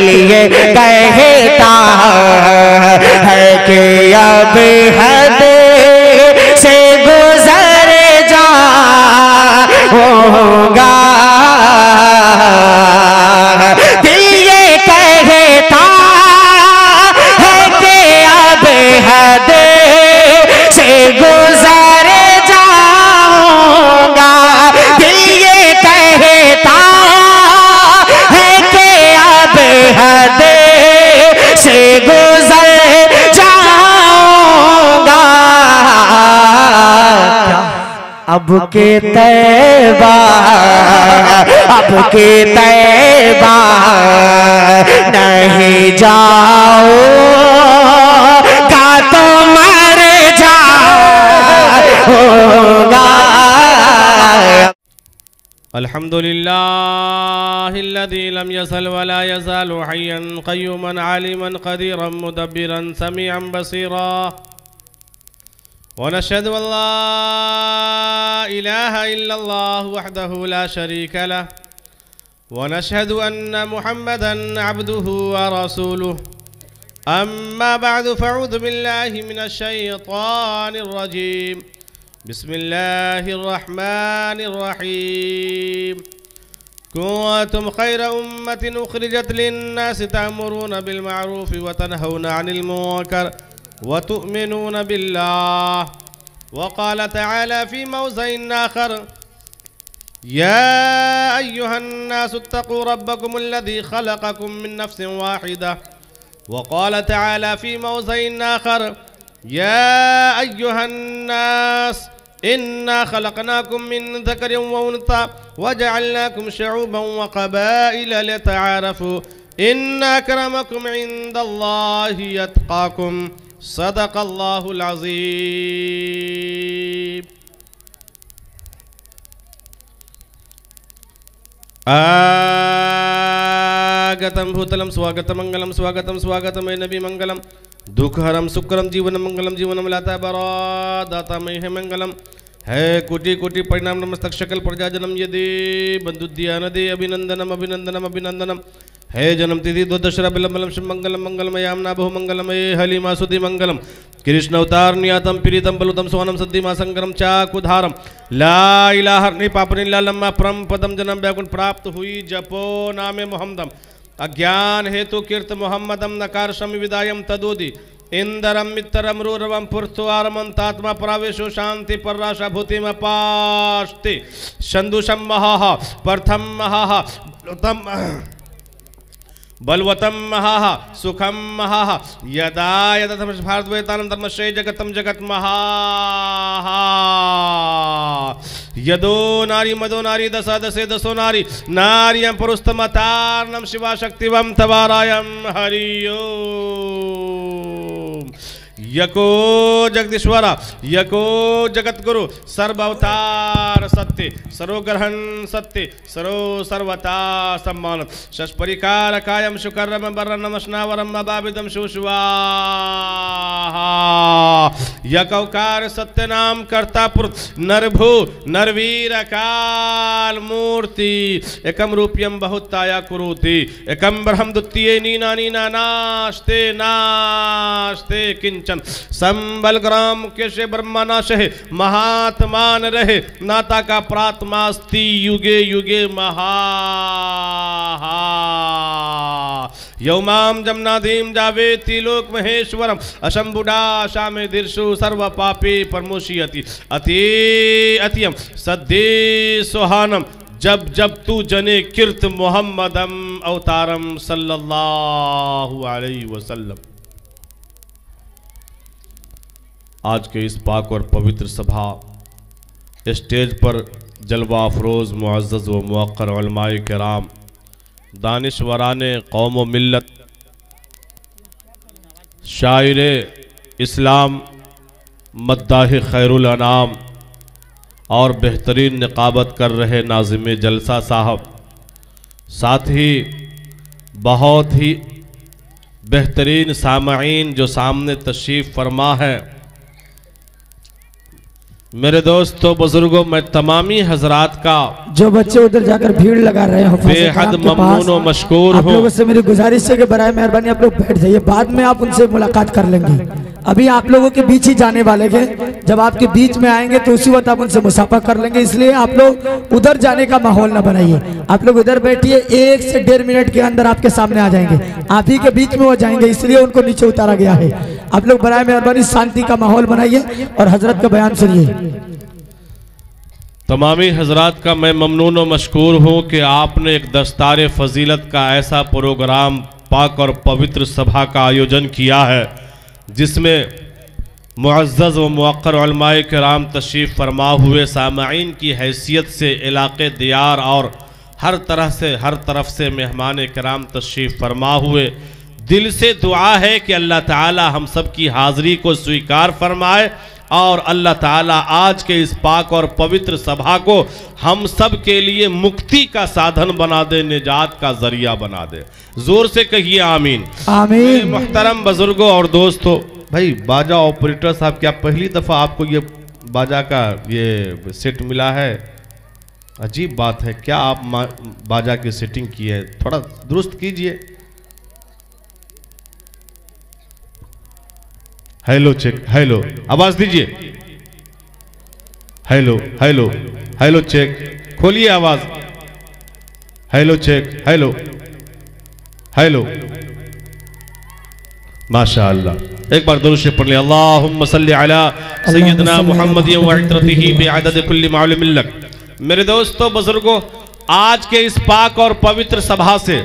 ये कहता है कि अब हद से गुजर जाऊंगा। दिल ये कहता है कि अब हद से गुजर जाऊंगा। दिल ये कहता है कि अब हद से गुजर जाऊंगा। अब के तैबा, अब के तैबा नहीं जाओगा तो मर जाओगा। अल्हम्दुलिल्लाहिल्लज़ी लम यज़ल वला यज़ालु हय्यन क़य्यूमन आलिमन क़दीरन मुदब्बिरन समीअन बसीरा। वनशहदु अल्ला इलाहा इल्लल्लाह वहदहु ला शरीका लह वनशहदु अन्न मुहम्मदन अब्दुहु व रसूलुहु। अम्मा बअदु फ़अऊज़ु बिल्लाहि मिनश शैतानिर रजीम। बिस्मिल्लाहिर रहमानिर रहीम। कुंतुम खैर उम्मतिन उखरिजत लिन्नासि तअमुरूना बिल मअरूफि व तनहौना अनिल मुनकर व तु'मिनूना बिल्लाह। व क़ाल तआला फ़ी मौज़िइन आख़र या अय्युहन्नासु इत्तक़ू रब्बकुमुल्लज़ी ख़लक़कुम मिन नफ़्सिन वाहिदा। व क़ाल तआला फ़ी मौज़िइन आख़र या अय्युहन्नास इन्ना ख़लक़नाकुम मिन ज़करिन व उन्सा व जअलनाकुम शुऊबन व क़बाइल लितआरफ़ू इन्ना अक्रमकुम इंदल्लाहि अत्क़ाकुम। सदक़ल्लाहुल अज़ीम। आगतं भूतलं स्वागतं मंगलं स्वागतं स्वागतमय नबी मंगलम। दुःखहरं सुखकरं जीवन मंगलम जीवनम लाता दातामय है मंगलम। है कोटि कोटि परिणाम नमस्तक शकल प्रजाजनम यदि बंधुद्यानदे अभिनंदनम अभिनंदनम अभिनंदनम। हे जन्म तिथि द्वादशरा बिलम्बलम शिव मंगलम मंगलमय यामना बहु मंगलमय हलिमा सुधि मंगलम। कृष्ण अवतार नियातम पीड़ितम बलुतम सोनम सद्धिमा संकरम चाकुधारम। ला इलाहा नि पापनिल्लालम परम पदम जन्म व्याकुल प्राप्त हुई जपो नामे मोहम्मदम। अज्ञान हेतु कीर्त मोहम्मदम नकार शम विदायम तदोदि इंदरम मित्रम रूरवम पुर्थुआरमं तात्मा प्रावेशो शांति पर्राशा भूतिम पाष्टे शंदुषम महाः प्रथम महाः बलवतम महाः सुखम महाः यदा यदा भारतवेतानं धर्मश्रेय जगतम जगत महाः। यदो नारी मदो नारी दशा दशे दसो नारी नार्यं पुरुस्तमतार्णं शिवा शक्तिवं तवारायं हरि ओम। यको जगदीश्वरा यको जगतगुरु सर्वअवतार सत्य सर्वग्रहण सत्य सर्वता सम्मान शस्परिकार कायम शुकरम बर्रम नमस्नावरम अबाबिदम शुशुवाहा। यकौकार सत्य नाम कर्तापुर नरभू नरवीर काल मूर्ति एकम रूप्यम बहुताया कुरुति एकम ब्रह्म द्वितीय नीना नीना नास्ते नास्ते किंचन संबल ग्राम कैसे ब्रह्मनाश है महात्मान रहे नाता का प्रात्मास्ति युगे युगे महा। यौमाम जमनाधीम जावे तिलोक महेश्वरम अशंभुडा शामे दीर्षु सर्व पापे परमोशियति अति अतियम सद्दे सुहानम। जब जब तू जने कीर्त मोहम्मदम अवतारम सल्लल्लाहु अलैहि वसल्लम। आज के इस पाक और पवित्र सभा स्टेज पर जलवा अफरोज़ मुअज़्ज़ज़ व मुअक्कर उलमाए किराम दानिशवराने कौम व मिल्लत शायर इस्लाम मद्दाह खैरुल अनाम और बेहतरीन निकाबत कर रहे नाज़िम जलसा साहब, साथ ही बहुत ही बेहतरीन सामईन जो सामने तशरीफ़ फरमा है, मेरे दोस्तों बुजुर्गों, मैं तमामी हजरात का जो बच्चे उधर जाकर भीड़ लगा रहे हैं बेहद ममनून और मशकूर आप हूँ। लोगों से मेरी गुजारिश है कि बराए मेहरबानी आप लोग बैठ जाइए, बाद में आप उनसे मुलाकात कर लेंगे। अभी आप लोगों के बीच ही जाने वाले हैं, जब आपके बीच में आएंगे तो उसी वक्त आप उनसे मुसाफा कर लेंगे, इसलिए आप लोग उधर जाने का माहौल ना बनाइए। आप लोग उधर बैठिए, 1 से 1.5 मिनट के अंदर आपके सामने आ जाएंगे। आप ही के बीच में वो जाएंगे, इसलिए उनको नीचे उतारा गया है। आप लोग बराए मेहरबानी शांति का माहौल बनाइए और हजरत का बयान सुनिए। तमामी हजरात का मैं ममनून और मशकूर हूँ कि आपने एक दस्तार फजीलत का ऐसा प्रोग्राम पाक और पवित्र सभा का आयोजन किया है, जिसमें मुअज़्ज़ज़ व मुअक्कर उलमाए किराम तशरीफ़ फरमा हुए सामईन की हैसियत से इलाक़े दियार और हर तरफ से मेहमान किराम तशरीफ़ फरमा हुए। दिल से दुआ है कि अल्लाह ताला हम सब की हाज़िरी को स्वीकार फरमाए और अल्लाह ताला आज के इस पाक और पवित्र सभा को हम सब के लिए मुक्ति का साधन बना दे, निजात का जरिया बना दे। जोर से कहिए आमीन आमीन। मुहतरम बुजुर्गों और दोस्तों, भाई बाजा ऑपरेटर साहब, क्या पहली दफ़ा आपको ये बाजा का ये सेट मिला है? अजीब बात है, क्या आप बाजा की सेटिंग की है? थोड़ा दुरुस्त कीजिए। हेलो चेक, हेलो आवाज दीजिए। हेलो हेलो हेलो चेक, खोलिए आवाज। Hello check, hello hello. माशाअल्लाह, एक बार दुरूद शरीफ पढ़ लिया। अल्लाहुम्मा सल्ली अला सय्यिदना मुहम्मद व इत्रतिही बिअदद कुल्ली मालूमिन लक। मेरे दोस्तों बुजुर्गों, आज के इस पाक और पवित्र सभा से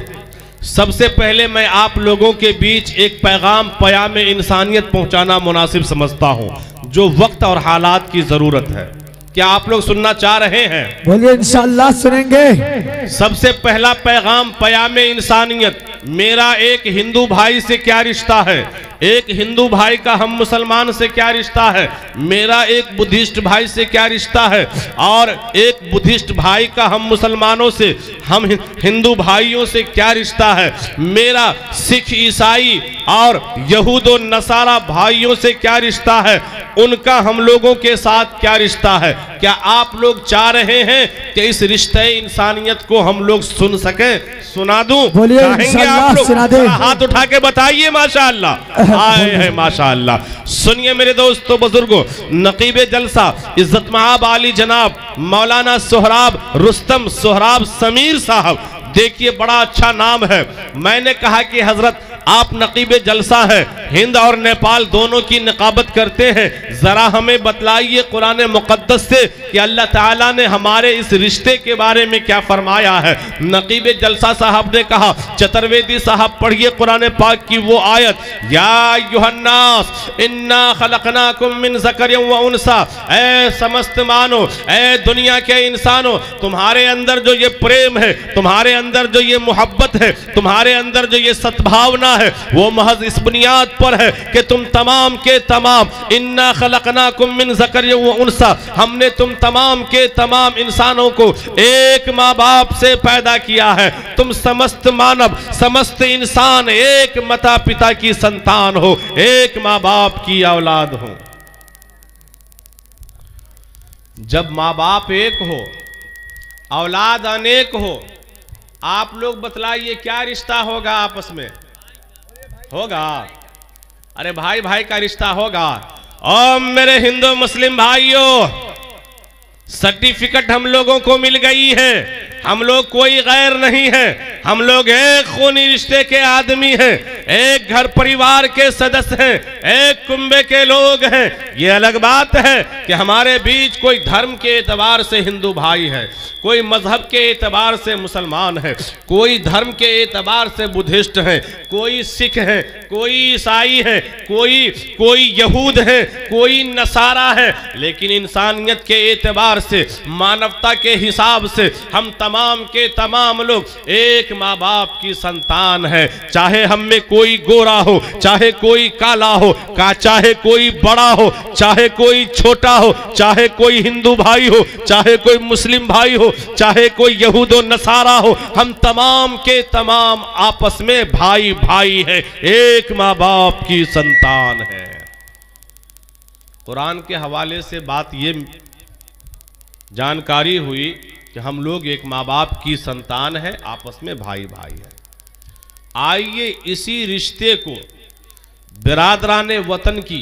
सबसे पहले मैं आप लोगों के बीच एक पैगाम पयाम इंसानियत पहुंचाना मुनासिब समझता हूं, जो वक्त और हालात की जरूरत है। क्या आप लोग सुनना चाह रहे हैं? बोलिए, इंशाअल्लाह सुनेंगे। सबसे पहला पैगाम पयाम इंसानियत। मेरा एक हिंदू भाई से क्या रिश्ता है, एक हिंदू भाई का हम मुसलमान से क्या रिश्ता है, मेरा एक बुद्धिस्ट भाई से क्या रिश्ता है, और एक बुद्धिस्ट भाई का हम मुसलमानों से, हम हिंदू भाइयों से क्या रिश्ता है, मेरा सिख ईसाई और यहूद और नसारा भाइयों से क्या रिश्ता है, उनका हम लोगों के साथ क्या रिश्ता है। क्या आप लोग चाह रहे हैं कि इस रिश्ते इंसानियत को हम लोग सुन सकें? सुना दूं? बोलिए, चाहेंगे आप लोग? हाथ उठा के बताइए माशाअल्लाह। आए हैं माशाअल्लाह। सुनिए मेरे दोस्तों बुजुर्गों, नकीबे जलसा इज्जत महाब आली जनाब मौलाना सोहराब रुस्तम सोहराब समीर साहब, देखिए बड़ा अच्छा नाम है। मैंने कहा कि हजरत आप नकीबे जलसा है, हिंद और नेपाल दोनों की निकाबत करते हैं, जरा हमें बतलाइए कुरान मुकद्दस से कि अल्लाह ताला ने हमारे इस रिश्ते के बारे में क्या फरमाया है। नकीबे जलसा साहब ने कहा, चतुर्वेदी साहब पढ़िए कुरान पाक की वो आयत, या अय्युहन्नास इन्ना खलकनाकुम मिन ज़करिन व उनसा, ऐ समस्त मानो, ऐ दुनिया के इंसानों, तुम्हारे अंदर जो ये प्रेम है, तुम्हारे अंदर जो ये मोहब्बत है, तुम्हारे अंदर जो ये सद्भावना है, वो महज इस बुनियाद पर है कि तुम तमाम के तमाम, इन्ना खलकनाकुम मिन ज़करिन व उनसा, हमने तुम तमाम के तमाम इंसानों को एक माँ बाप से पैदा किया है। तुम समस्त मानव, समस्त इंसान एक माता पिता की संतान हो, एक माँ बाप की औलाद हो। जब माँ बाप एक हो, औलाद अनेक हो, आप लोग बतलाइए क्या रिश्ता होगा आपस में? होगा? अरे भाई भाई का रिश्ता होगा। और मेरे हिंदू मुस्लिम भाइयों, सर्टिफिकेट हम लोगों को मिल गई है, हम लोग कोई गैर नहीं है, हम लोग एक खूनी रिश्ते के आदमी हैं, एक घर परिवार के सदस्य हैं, एक कुंबे के लोग हैं। ये अलग बात है कि हमारे बीच कोई धर्म के एतबार से हिंदू भाई है, कोई मजहब के एतबार से मुसलमान है, कोई धर्म के एतबार से बुद्धिस्ट है, कोई सिख है, कोई ईसाई है, कोई यहूद है, कोई नसारा है, लेकिन इंसानियत के एतबार से, मानवता के हिसाब से हम तमाम के तमाम लोग एक माँ बाप की संतान है। चाहे हम में कोई गोरा हो, चाहे कोई काला हो, चाहे कोई बड़ा हो, चाहे कोई छोटा हो, चाहे कोई हिंदू भाई हो, चाहे कोई मुस्लिम भाई हो, चाहे कोई यहूद और नसारा हो, हम तमाम के तमाम आपस में भाई भाई है, एक माँ बाप की संतान है। कुरान के हवाले से बात ये जानकारी हुई कि हम लोग एक माँ बाप की संतान है, आपस में भाई भाई है। आइए इसी रिश्ते को बिरादराने वतन की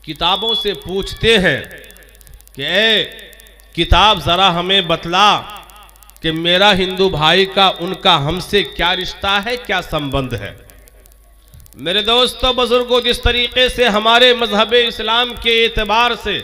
किताबों से पूछते हैं कि ए किताब ज़रा हमें बतला कि मेरा हिंदू भाई का उनका हमसे क्या रिश्ता है, क्या संबंध है। मेरे दोस्तों बुजुर्गों, जिस तरीके से हमारे मजहब इस्लाम के एतबार से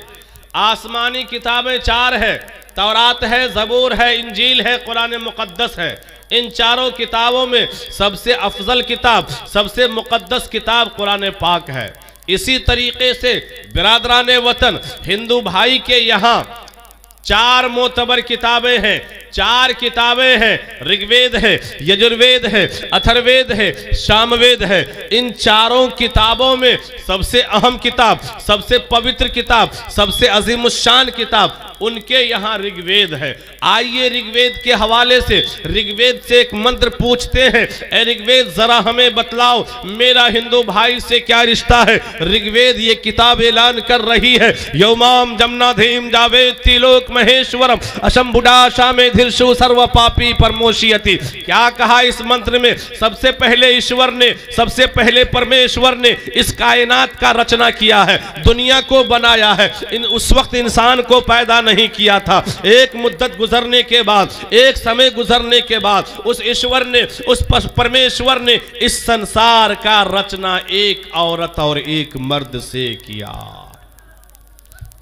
आसमानी किताबें 4 है, तौरात है, ज़बूर है, इंजील है, कुरान मुक़द्दस है। इन चारों किताबों में सबसे अफजल किताब, सबसे मुक़द्दस किताब कुरान पाक है। इसी तरीके से बिरादराने वतन हिंदू भाई के यहाँ 4 मोतबर किताबें हैं, 4 किताबें हैं। ऋग्वेद है, यजुर्वेद है, अथर्ववेद है, सामवेद है। इन चारों किताबों में सबसे अहम किताब, सबसे पवित्र किताब, सबसे अजीमुशान किताब उनके यहाँ ऋग्वेद है। आइए ऋग्वेद के हवाले से, ऋग्वेद से एक मंत्र पूछते हैं। ए ऋग्वेद जरा हमें बतलाओ मेरा हिंदू भाई से क्या रिश्ता है। ऋग्वेद ये किताब ऐलान कर रही है, यौमाम जमनाधीम जावेद तिलोक महेश्वरम अशंभुडाशा में धीर्षु सर्व पापी परमोशियति। क्या कहा इस मंत्र में? सबसे पहले ईश्वर ने, सबसे पहले परमेश्वर ने इस कायनात का रचना किया है, दुनिया को बनाया है। उस वक्त इंसान को पैदा नहीं किया था। एक मुद्दत गुजरने के बाद, एक समय गुजरने के बाद उस ईश्वर ने, उस परमेश्वर ने इस संसार का रचना एक औरत और एक मर्द से किया।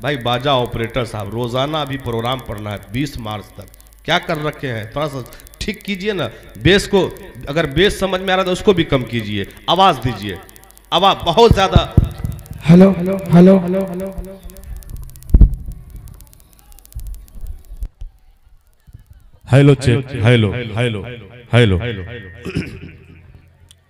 भाई बाजा ऑपरेटर साहब, रोजाना अभी प्रोग्राम पढ़ना है 20 मार्च तक। क्या कर रखे हैं, थोड़ा सा ठीक कीजिए ना बेस को। अगर बेस समझ में आ रहा है तो उसको भी कम कीजिए, आवाज दीजिए, आवाज बहुत ज्यादा। Hello hello hello hello hello hello check, hello hello hello.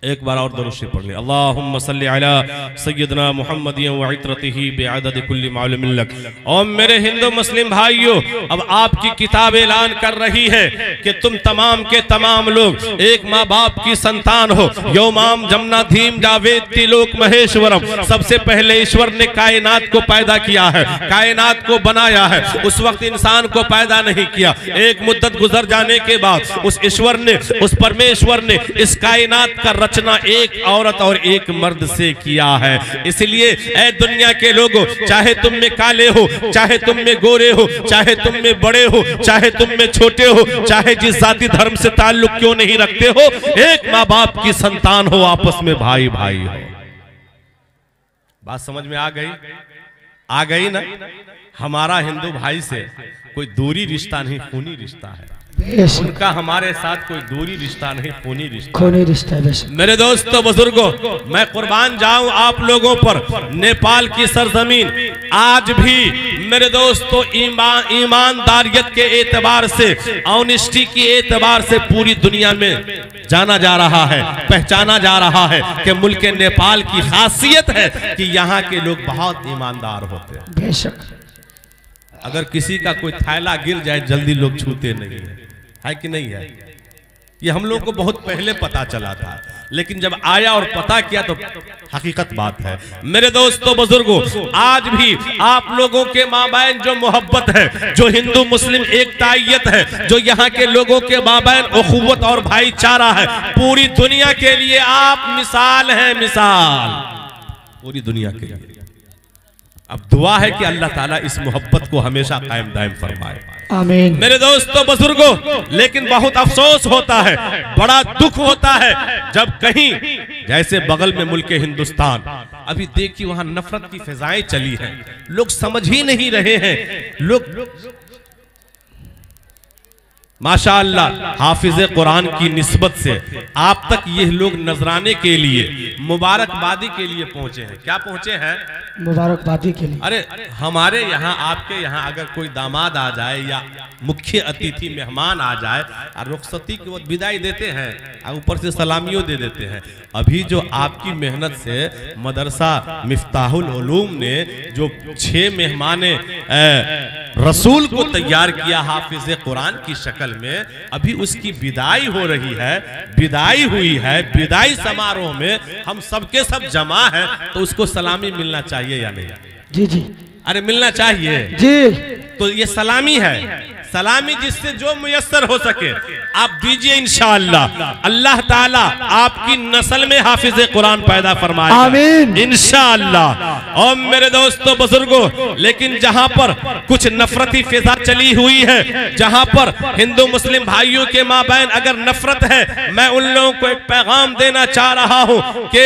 एक बार और दरूद शरीफ पढ़ ले। अल्लाहुम्मा सल्ली अला सय्यदना मुहम्मदिन व इत्रतिही बिअदद कुल्ली मालूम लक। और मेरे हिंदू मुस्लिम भाइयों, अब आपकी किताब ऐलान कर रही है कि तुम तमाम के तमाम लोग एक माँ बाप की संतान हो। यौमाम जमनाधीम जावेद तिलोक महेश्वरम। सबसे पहले ईश्वर ने कायनात को पैदा किया है, कायनात को बनाया है। उस वक्त इंसान को पैदा नहीं किया। एक मुद्दत गुजर जाने के बाद उस ईश्वर ने, उस परमेश्वर ने इस कायनात का रचना एक औरत और एक मर्द से किया है। इसलिए ऐ दुनिया के लोगों, चाहे तुम में काले हो, चाहे तुम में गोरे हो, चाहे तुम में बड़े हो, चाहे तुम में छोटे हो, चाहे जिस जाति धर्म से ताल्लुक क्यों नहीं रखते हो, एक माँ बाप की संतान हो, आपस में भाई भाई हो। बात समझ में आ गई? आ गई ना? हमारा हिंदू भाई से कोई दूरी रिश्ता नहीं, खूनी रिश्ता है। उनका हमारे साथ कोई दूरी रिश्ता नहीं, खूनी रिश्ता है। मेरे दोस्तों बुजुर्गों, मैं कुर्बान जाऊं आप लोगों पर। नेपाल की सरजमीन आज भी मेरे दोस्तों ईमानदारियत के एतबार से, ऑनेस्टी के एतबार से पूरी दुनिया में जाना जा रहा है, पहचाना जा रहा है कि मुल्क नेपाल की खासियत है कि यहाँ के लोग बहुत ईमानदार होते हैं। बेशक अगर किसी का कोई थैला गिर जाए जल्दी लोग छूते नहीं है कि नहीं है? ये हम लोग को बहुत पहले पता चला था, लेकिन जब आया और पता किया तो हकीकत बात है। मेरे दोस्तों बुजुर्गों, आज भी आप लोगों के माबैन जो मोहब्बत है, जो हिंदू मुस्लिम एकतायत है, जो यहाँ के लोगों के माबैन उखुवत और भाईचारा है, पूरी दुनिया के लिए आप मिसाल हैं, मिसाल पूरी दुनिया के लिए। अब दुआ है कि अल्लाह ताला इस मोहब्बत को हमेशा कायम दायम फरमाए, आमीन। मेरे दोस्तों बुजुर्गों, लेकिन बहुत अफसोस होता है, बड़ा दुख होता है जब कहीं जैसे बगल में मुल्क हिंदुस्तान, अभी देखिए वहां नफरत की फिजाएं चली हैं, लोग समझ ही नहीं रहे हैं। लोग माशाअल्लाह हाफिज कुरान की निस्बत से आप तक ये लोग नजराने के लिए, मुबारकबादी के लिए पहुंचे हैं। क्या पहुंचे हैं? मुबारकबादी के लिए। अरे हमारे यहाँ, आपके यहाँ अगर कोई दामाद आ जाए या मुख्य अतिथि मेहमान आ जाए और रुखसती के वक्त विदाई देते हैं और ऊपर से सलामियों दे देते हैं। अभी जो आपकी मेहनत से मदरसा मिफ्ताहुल उलूम ने जो 6 मेहमाने रसूल को तैयार किया हाफिज कुरान की शक्ल में, अभी उसकी विदाई हो रही है, विदाई हुई है। विदाई समारोह में हम सबके सब जमा है, तो उसको सलामी मिलना चाहिए या नहीं? जी जी अरे मिलना चाहिए जी। तो ये सलामी है, सलामी जिससे जो मुयस्सर हो सके आप दीजिए। इंशाअल्लाह अल्लाह ताला आपकी नस्ल में हाफिज कुरान पैदा फरमाएगा, आमीन इंशाअल्लाह। और मेरे दोस्तों बुजुर्गों, लेकिन जहां पर कुछ नफरती फिजा चली हुई है, जहां पर हिंदू मुस्लिम भाइयों के माबैन अगर नफरत है, मैं उन लोगों को एक पैगाम देना चाह रहा हूं कि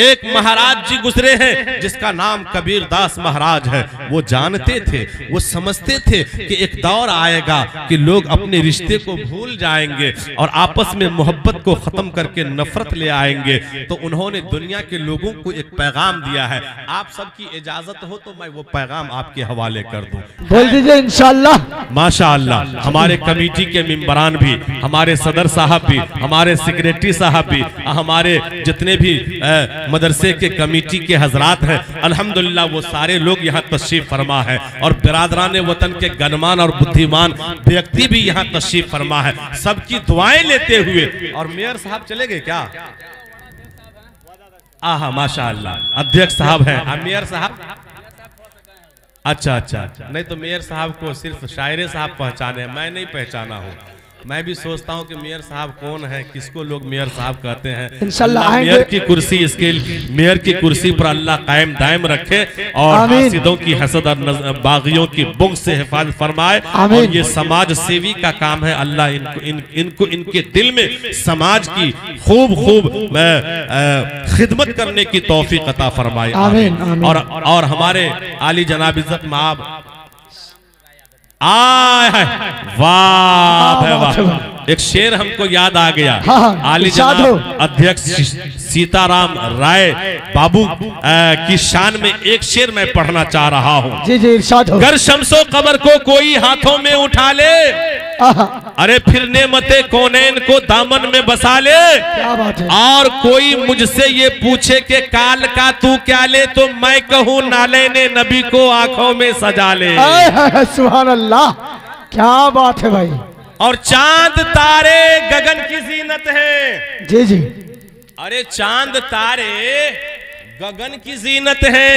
एक महाराज जी गुजरे हैं जिसका नाम कबीर दास महाराज है। वो जानते थे, वो समझते थे कि एक दौर आएगा कि लोग अपने रिश्ते को भूल जाएंगे और आपस में मोहब्बत को खत्म करके नफरत ले आएंगे। तो उन्होंने दुनिया के लोगों को एक पैगाम दिया है। आप सबकी इजाजत हो तो मैं वो पैगाम आपके हवाले कर दूं। बोल दीजिए इंशाअल्लाह। माशाअल्लाह हमारे कमेटी के मेंबरान भी, हमारे सदर साहब भी, हमारे सेक्रेटरी साहब भी, हमारे जितने भी मदरसे के कमेटी के हजरात हैं, अल्हम्दुलिल्लाह वो सारे लोग यहाँ तशरीफ फरमा है। और बिरादरान वतन के गणमान और बुद्धिमान व्यक्ति भी यहाँ तशरीफ फरमा है, सबकी दुआएं लेते हुए। और मेयर साहब चले गए क्या? आहा माशाअल्लाह अध्यक्ष साहब हैं। मेयर साहब अच्छा अच्छा, नहीं तो मेयर साहब को सिर्फ शायरे साहब पहचाने, मैं नहीं पहचाना हूँ। मैं भी सोचता हूँ कि मेयर साहब कौन है, किसको लोग मेयर साहब कहते हैं। इंशाअल्लाह मेयर की कुर्सी, इसके मेयर की कुर्सी पर अल्लाह कायम दायम रखे और हासिदों की हसद और बागियों की बुग़्ज़ से हिफाजत फरमाए। और ये समाज सेवी का काम है, अल्लाह इनको इनके दिल में समाज की खूब खिदमत करने की तौफीक अता फरमाए। और हमारे आली जनाब इज्जत माब वाह वाह, एक शेर हमको याद आ गया। आली जनाब अध्यक्ष सीताराम राय बाबू की शान में एक शेर मैं पढ़ना चाह रहा हूँ। जी जी इरशाद हो। गर शम्सो कमर को कोई हाथों में उठा ले, अरे फिर नेमते कौनैन को दामन में बसा ले। क्या बात है। और कोई मुझसे ये पूछे कि काल का तू क्या ले, तो मैं कहूँ नाले ने नबी को आंखों में सजा ले। सुभान अल्लाह, क्या बात है भाई। और चांद तारे गगन की जीनत है। जी जी अरे चांद तारे गगन की जीनत है,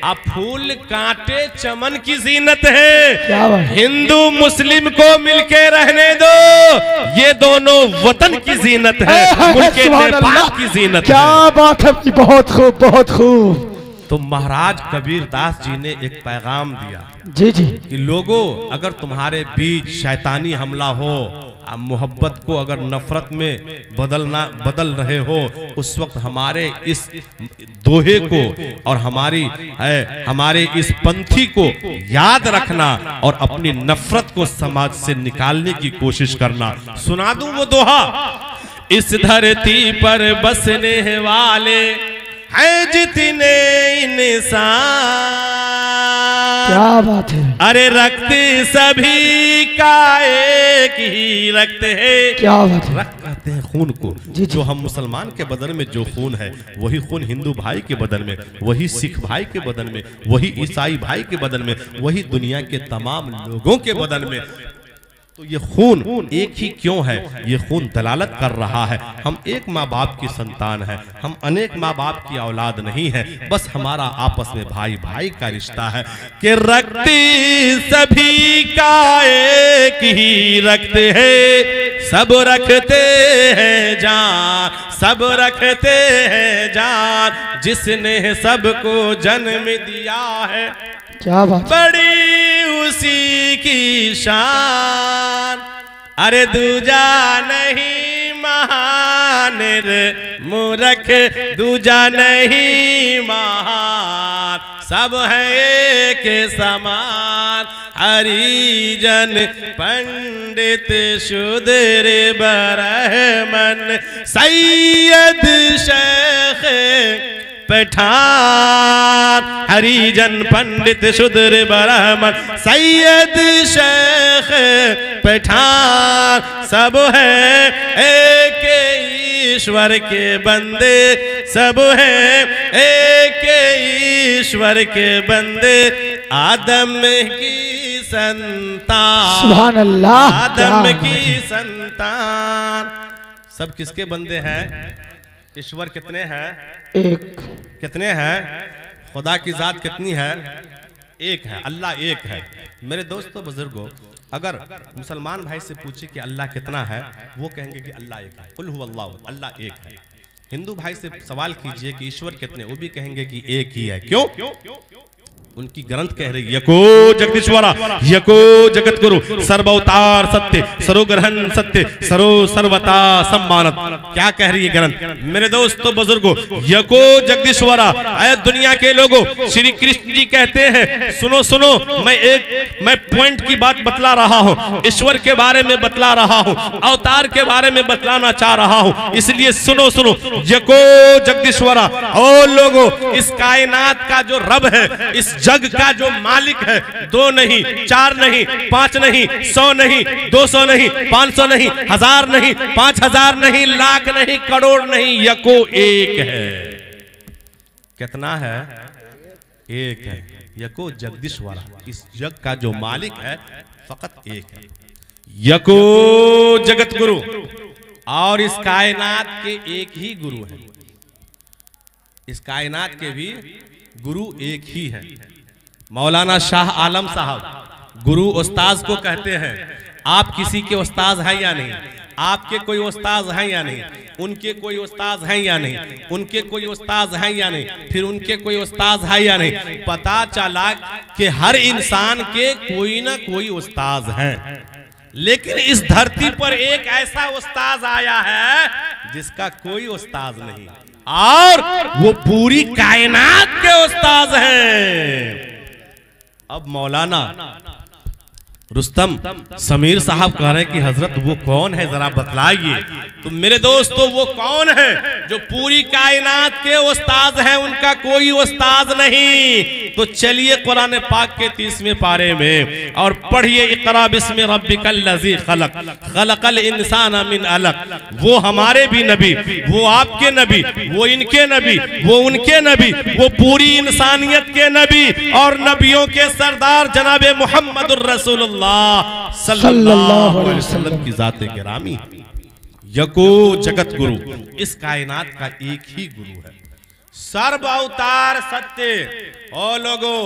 अब फूल कांटे चमन की जीनत है। क्या बात है। हिंदू मुस्लिम को मिलके रहने दो, ये दोनों वतन की जीनत है, मुल्के नेपाल की जीनत है। क्या बात है, बहुत खूब बहुत खूब। तो महाराज कबीर दास जी ने एक पैगाम दिया जी जी कि लोगों, अगर तुम्हारे बीच शैतानी हमला हो, मोहब्बत को अगर नफरत में बदल रहे हो, उस वक्त हमारे इस दोहे को और हमारे इस पंथी को याद रखना और अपनी नफरत को समाज से निकालने की कोशिश करना। सुना दूं वो दोहा। इस धरती पर बसने वाले है जितने इंसान, क्या बात है। अरे रखते सभी का एक ही रखते हैं। क्या बात है। रख कहते हैं खून को। जी। जो हम मुसलमान के बदन में जो खून है, वही खून हिंदू भाई के बदन में, वही सिख भाई के बदन में, वही ईसाई भाई के बदन में, वही दुनिया के तमाम लोगों के बदन में। तो ये खून एक ही क्यों है? ये खून दलालत कर रहा है हम एक माँ बाप की संतान है, हम अनेक माँ बाप की औलाद नहीं है, बस हमारा आपस में भाई भाई का रिश्ता है कि रखते सभी का एक ही रखते हैं, सब रखते हैं जान, सब रखते हैं जान, जिसने सबको जन्म दिया है, क्या बात। बड़ी उसी की शान, अरे दूजा नहीं महान रे मूरख, दूजा नहीं महान, सब है एक समान, हरिजन पंडित शूद्र ब्राह्मण, सैयद शेख पठान, हरिजन पंडित शूद्र ब्राह्मण, सैयद शेख पठान, सब है एक ईश्वर के बंदे, सब है एक ईश्वर के बंदे, आदम की संतान, सुभान अल्लाह, आदम की संतान। सब किसके बंदे हैं? ईश्वर कितने हैं? एक। कितने हैं? खुदा की जात कितनी है? एक है, अल्लाह एक है। मेरे दोस्तों बुजुर्गों, अगर मुसलमान भाई से पूछे कि अल्लाह कितना है, वो कहेंगे कि अल्लाह एक है, कुल हुवल्लाहु, अल्लाह एक है। हिंदू भाई से सवाल कीजिए कि ईश्वर कितने, वो भी कहेंगे कि एक ही है। क्यों? उनकी ग्रंथ कह रही यको जगदीश्वरा यको जगत गुरु सर्वअवतार सत्य सरोग्रहण सत्य सरो सर्वता सम्मानत। क्या कह रही है ग्रंथ? मेरे दोस्तों बुजुर्गों, यको जगदीश्वरा, ऐ दुनिया के लोगों, श्री कृष्ण जी कहते हैं सुनो सुनो, मैं पॉइंट की बात बतला रहा हूँ, ईश्वर के बारे में बतला रहा हूँ, अवतार के बारे में बतलाना चाह रहा हूँ, इसलिए सुनो सुनो। यको जगदीश्वरा, ओ लोगों, इस कायनात का जो रब है, इस जग का जो मालिक है, 2 नहीं, 4 नहीं, 5 नहीं, 100 नहीं, 200 नहीं, 500 नहीं, 1000 नहीं, 5000 नहीं, लाख नहीं, करोड़ नहीं, यको एक है। कितना है? एक है। यको जगदीश्वरा, इस जग का जो मालिक है फकत एक है। यको जगत गुरु, और इस कायनात के एक ही गुरु है। इस कायनात के भी गुरु एक ही है। मौलाना शाह आलम साहब गुरु उस्ताद को कहते हैं। आप किसी के उस्ताद हैं या नहीं? आपके कोई उस्ताद हैं या नहीं? उनके कोई उस्ताद हैं या नहीं? उनके कोई उस्ताद हैं या नहीं? फिर उनके कोई उस्ताद है या नहीं? पता चला कि हर इंसान के कोई ना कोई उस्ताद है, लेकिन इस धरती पर एक ऐसा उस्ताद आया है जिसका कोई उस्ताद नहीं, और वो पूरी कायनात के उस्ताद हैं। अब मौलाना रुस्तम समीर साहब कह रहे हैं कि हजरत वो कौन है, जरा बतलाइए। तो मेरे दोस्तों, वो कौन है जो पूरी कायनात के उस्ताद हैं, उनका कोई उस्ताद नहीं। तो चलिए कुरान पाक के 30वें पारे में और पढ़िए, इक़रा बिस्मि रब्बिकल लज़ी खलक खलकल इंसान मिन अलक। वो हमारे भी नबी, वो आपके नबी, वो इनके नबी, वो उनके नबी, वो पूरी इंसानियत के नबी और नबियों के सरदार जनाब मुहम्मदुर रसूलुल्लाह सल्लल्लाहु अलैहि वसल्लम की जाते गिरामी। यको जगत गुरु, इस कायनात का एक ही गुरु है, सर्व अवतार सत्य। ओ लोगो,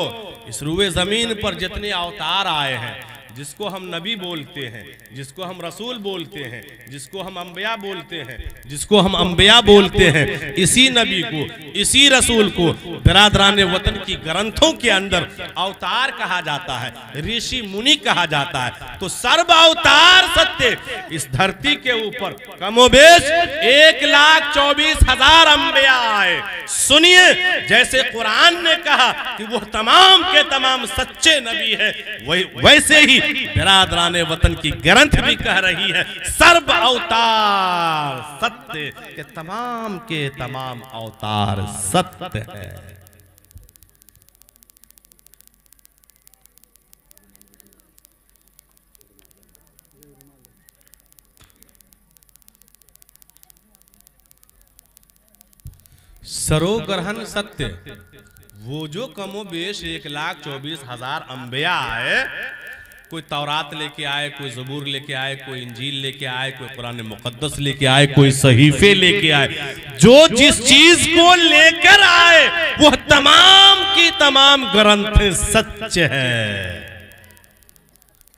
इस रूए जमीन पर जितने अवतार आए हैं, जिसको हम नबी बोलते हैं, जिसको हम रसूल बोलते हैं, जिसको हम अंबिया बोलते हैं, जिसको हम अंबिया बोलते हैं, इसी नबी को, इसी रसूल को बिरादरान वतन की ग्रंथों के अंदर अवतार कहा जाता है, ऋषि मुनि कहा जाता है। तो सर्व अवतार सत्य, इस धरती के ऊपर कमोबेश 1,24,000 अंबिया आए। सुनिए, जैसे कुरान ने कहा कि वो तमाम के तमाम सच्चे नबी है, वैसे ही बिरादरान वतन की ग्रंथ भी कह रही है सर्व अवतार सत्य, के तमाम अवतार सत्य है। सरोग्रहण सत्य, वो जो कमोबेश 1,24,000 अंबिया आए, कोई तौरात लेके आए, कोई ज़बूर लेके आए, कोई इंजील लेके आए, कोई कुरान मुक़द्दस लेके आए, कोई सहीफे लेके आए, जो जिस चीज को लेकर आए वो तमाम की तमाम ग्रंथ सत्य है।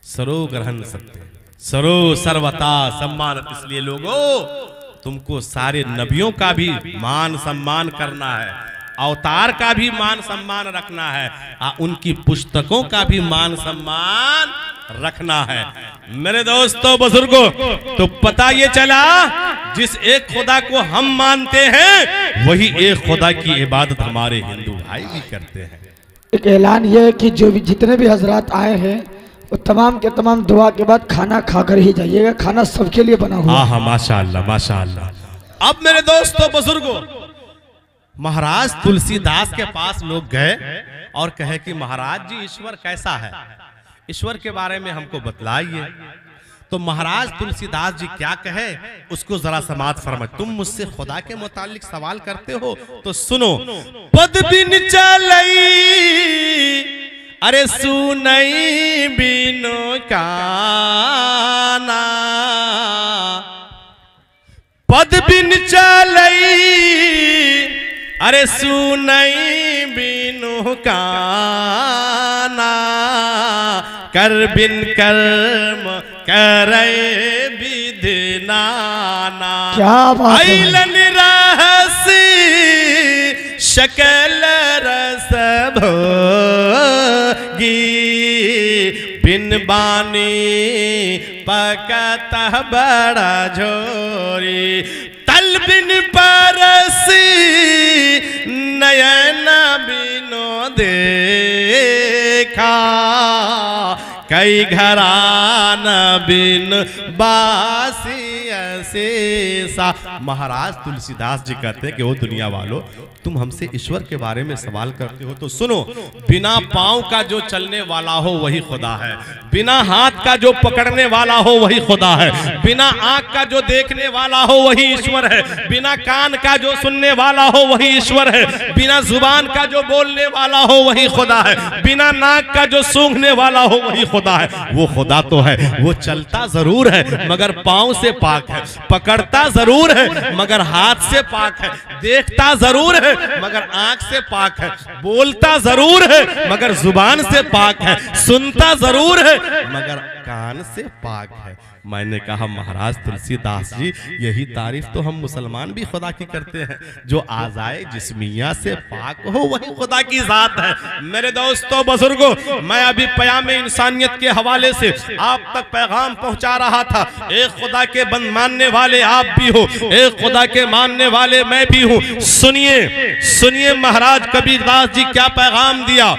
सरो ग्रहण सत्य, सरो सर्वता सम्मान। इसलिए लोगों, तुमको सारे नबियों का भी मान सम्मान करना है, अवतार का भी मान सम्मान रखना है, उनकी पुस्तकों का भी मान सम्मान रखना है। मेरे दोस्तों बुजुर्गों, तो पता ये चला जिस एक खुदा को हम मानते हैं वही एक खुदा की इबादत हमारे हिंदू भाई भी करते हैं। एक ऐलान ये है कि जो भी जितने भी हजरात आए हैं वो तमाम के तमाम दुआ के बाद खाना खाकर ही जाइएगा। खाना सबके लिए बना हुआ। हाँ, माशाअल्लाह माशाअल्लाह। अब मेरे दोस्तों बुजुर्गों, महाराज तुलसीदास के पास लोग गए और कहे कि महाराज जी ईश्वर कैसा है, ईश्वर के बारे में हमको बतलाइए। तो महाराज तुलसीदास जी क्या कहे उसको जरा समाज फरमाए। तुम मुझसे खुदा के मुतालिक सवाल करते हो तो सुनो। पद बिन चलई अरे सुनई बिनो काना, पद बिन चलई अरे सुनई बिनु काना कर बिन कर्म करे विधनाना। क्या बात है। ऐलन रहसी शकल रस भोगी बिन बानी पकत बड़ा झोरी। तल बिन परसी नयन बिनो देखा कई घरान बिन बासी ऐसा। महाराज तुलसीदास जी कहते हैं कि वो दुनिया वालों, तुम हमसे ईश्वर के बारे में सवाल करते हो तो सुनो, बिना पांव का जो चलने वाला हो वही खुदा है, बिना हाथ का जो पकड़ने वाला हो वही खुदा है, बिना आंख का जो देखने वाला हो वही ईश्वर है, बिना कान का जो सुनने वाला हो वही ईश्वर है, बिना जुबान का जो बोलने वाला हो वही खुदा है, बिना नाक का जो सूंघने वाला हो वही खुदा है। वो खुदा तो है, वो चलता जरूर है मगर पांव से पाक है, पकड़ता जरूर है मगर हाथ से पाक है, देखता जरूर है मगर आंख से पाक है, बोलता जरूर है मगर जुबान से पाक है, सुनता जरूर है मगर कान से पाक है। मैंने कहा महाराज तुलसीदास जी, यही तारीफ तो हम मुसलमान भी खुदा की करते हैं, जो आज़ाए जिस्मिया से पाक हो वही खुदा की जात है। मेरे दोस्तों बुजुर्गों, मैं अभी पयाम इंसानियत के हवाले से आप तक पैगाम पहुंचा रहा था। एक खुदा के बंद मानने वाले आप भी हो, एक खुदा के मानने वाले मैं भी हूं। सुनिए सुनिए महाराज कबीरदास जी क्या पैगाम दिया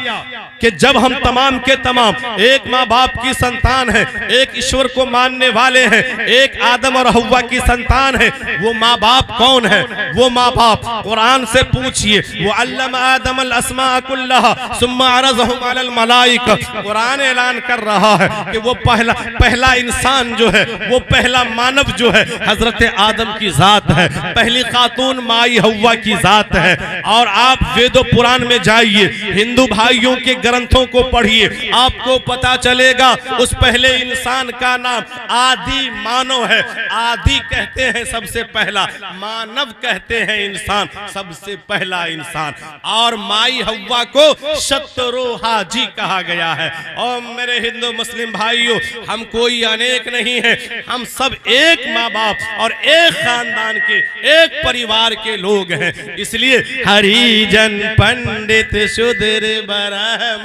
कि जब हम तमाम के तमाम एक माँ बाप की संतान है, एक ईश्वर को मानने वाले हैं, एक आदम और हव्वा की संतान है, वो माँ बाप कौन है? वो माँ बाप कुरान से पूछिए। वो अल्लम आदम अल अस्मा कुल्लहा सुम्मा अरज़हुम अलल मलाइका। कुरान ऐलान कर रहा है कि वो पहला इंसान जो है, वो पहला मानव जो है हजरत आदम की जात है, पहली खातून माई हव्वा की जात है। और आप वेदो पुराण में जाइए, हिंदू भाइयों के ग्रंथों को पढ़िए, आपको पता चलेगा उस पहले इंसान का नाम आदि मानव है। आदि कहते हैं सबसे पहला, मानव कहते हैं इंसान, सबसे पहला इंसान। और माई हव्वा को शतरोहाजी कहा गया है। और मेरे हिंदू मुस्लिम भाइयों, हम कोई अनेक नहीं है, हम सब एक माँ बाप और एक खानदान के, एक परिवार के लोग हैं। इसलिए हरिजन पंडित शूद्र ब्राह्मण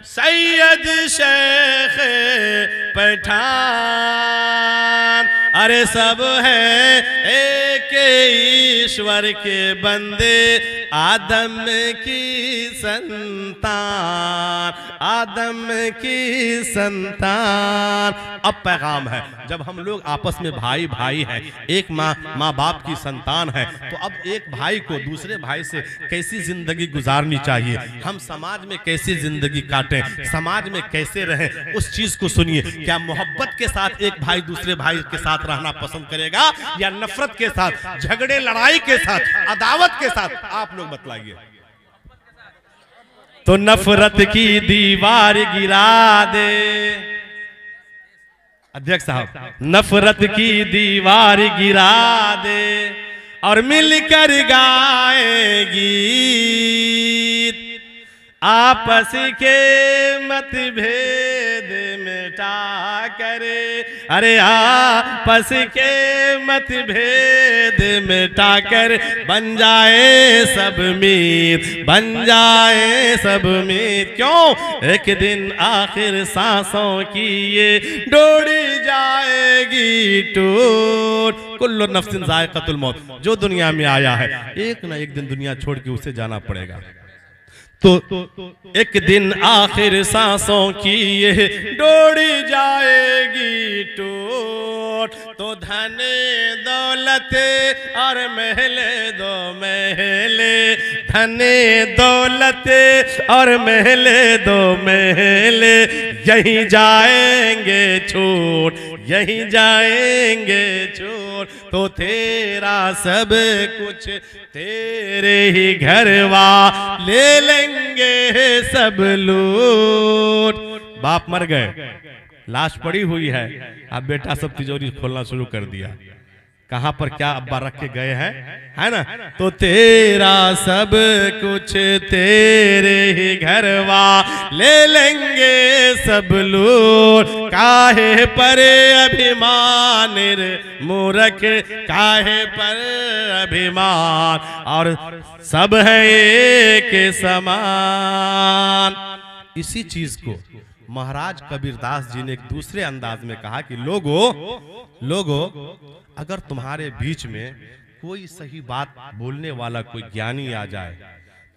सैयद शेख पठान, अरे सब है एक ईश्वर के बंदे, आदम की संतान, आदम की संतान। अब पैगाम है, जब हम लोग आपस में भाई भाई हैं, एक माँ बाप की संतान है, तो अब एक भाई को दूसरे भाई से कैसी जिंदगी गुजारनी चाहिए, हम समाज में कैसी जिंदगी काटें, समाज में कैसे रहें, उस चीज को सुनिए। क्या मोहब्बत के साथ एक भाई दूसरे भाई के साथ रहना पसंद करेगा या नफरत के साथ, झगड़े लड़ाई के साथ, अदावत के साथ? आप लोग बतलाइए। तो नफरत की दीवार गिरा दे, अध्यक्ष साहब, नफरत की दीवार गिरा दे और मिलकर गाएगी, आपस के मतभेद मिटा करे, अरे आपस के मतभेद मिटा कर बन जाए सब मीत, बन जाए सब मीत। क्यों? एक दिन आखिर सांसों की ये डोरी जाएगी टूट। कुल्लु नफ्सिन जायक़तुल मौत, जो दुनिया में आया है एक ना एक दिन दुनिया छोड़ के उसे जाना पड़ेगा। तो एक दिन आखिर सांसों की ये डोरी जाएगी टूट, तो धन दौलत और महले दो महले, धन दौलत और महले दो महले, यहीं जाएंगे छोड़, यहीं जाएंगे छोड़। तो तेरा सब कुछ तेरे ही घरवा ले लेंगे सब लूट। बाप मर गए, लाश पड़ी हुई है, अब बेटा सब तिजोरी खोलना शुरू कर दिया। कहां पर क्या अब्बा रख के गए हैं, है ना। तो तेरा सब कुछ तेरे ही घरवा ले लेंगे सब लोग, काहे पर अभिमान रे मूर्ख, काहे पर अभिमान, और सब है एक समान। इसी चीज को महाराज कबीरदास जी ने एक दूसरे अंदाज में कहा कि लोगो अगर तुम्हारे बीच में कोई सही बात बोलने वाला कोई ज्ञानी आ जाए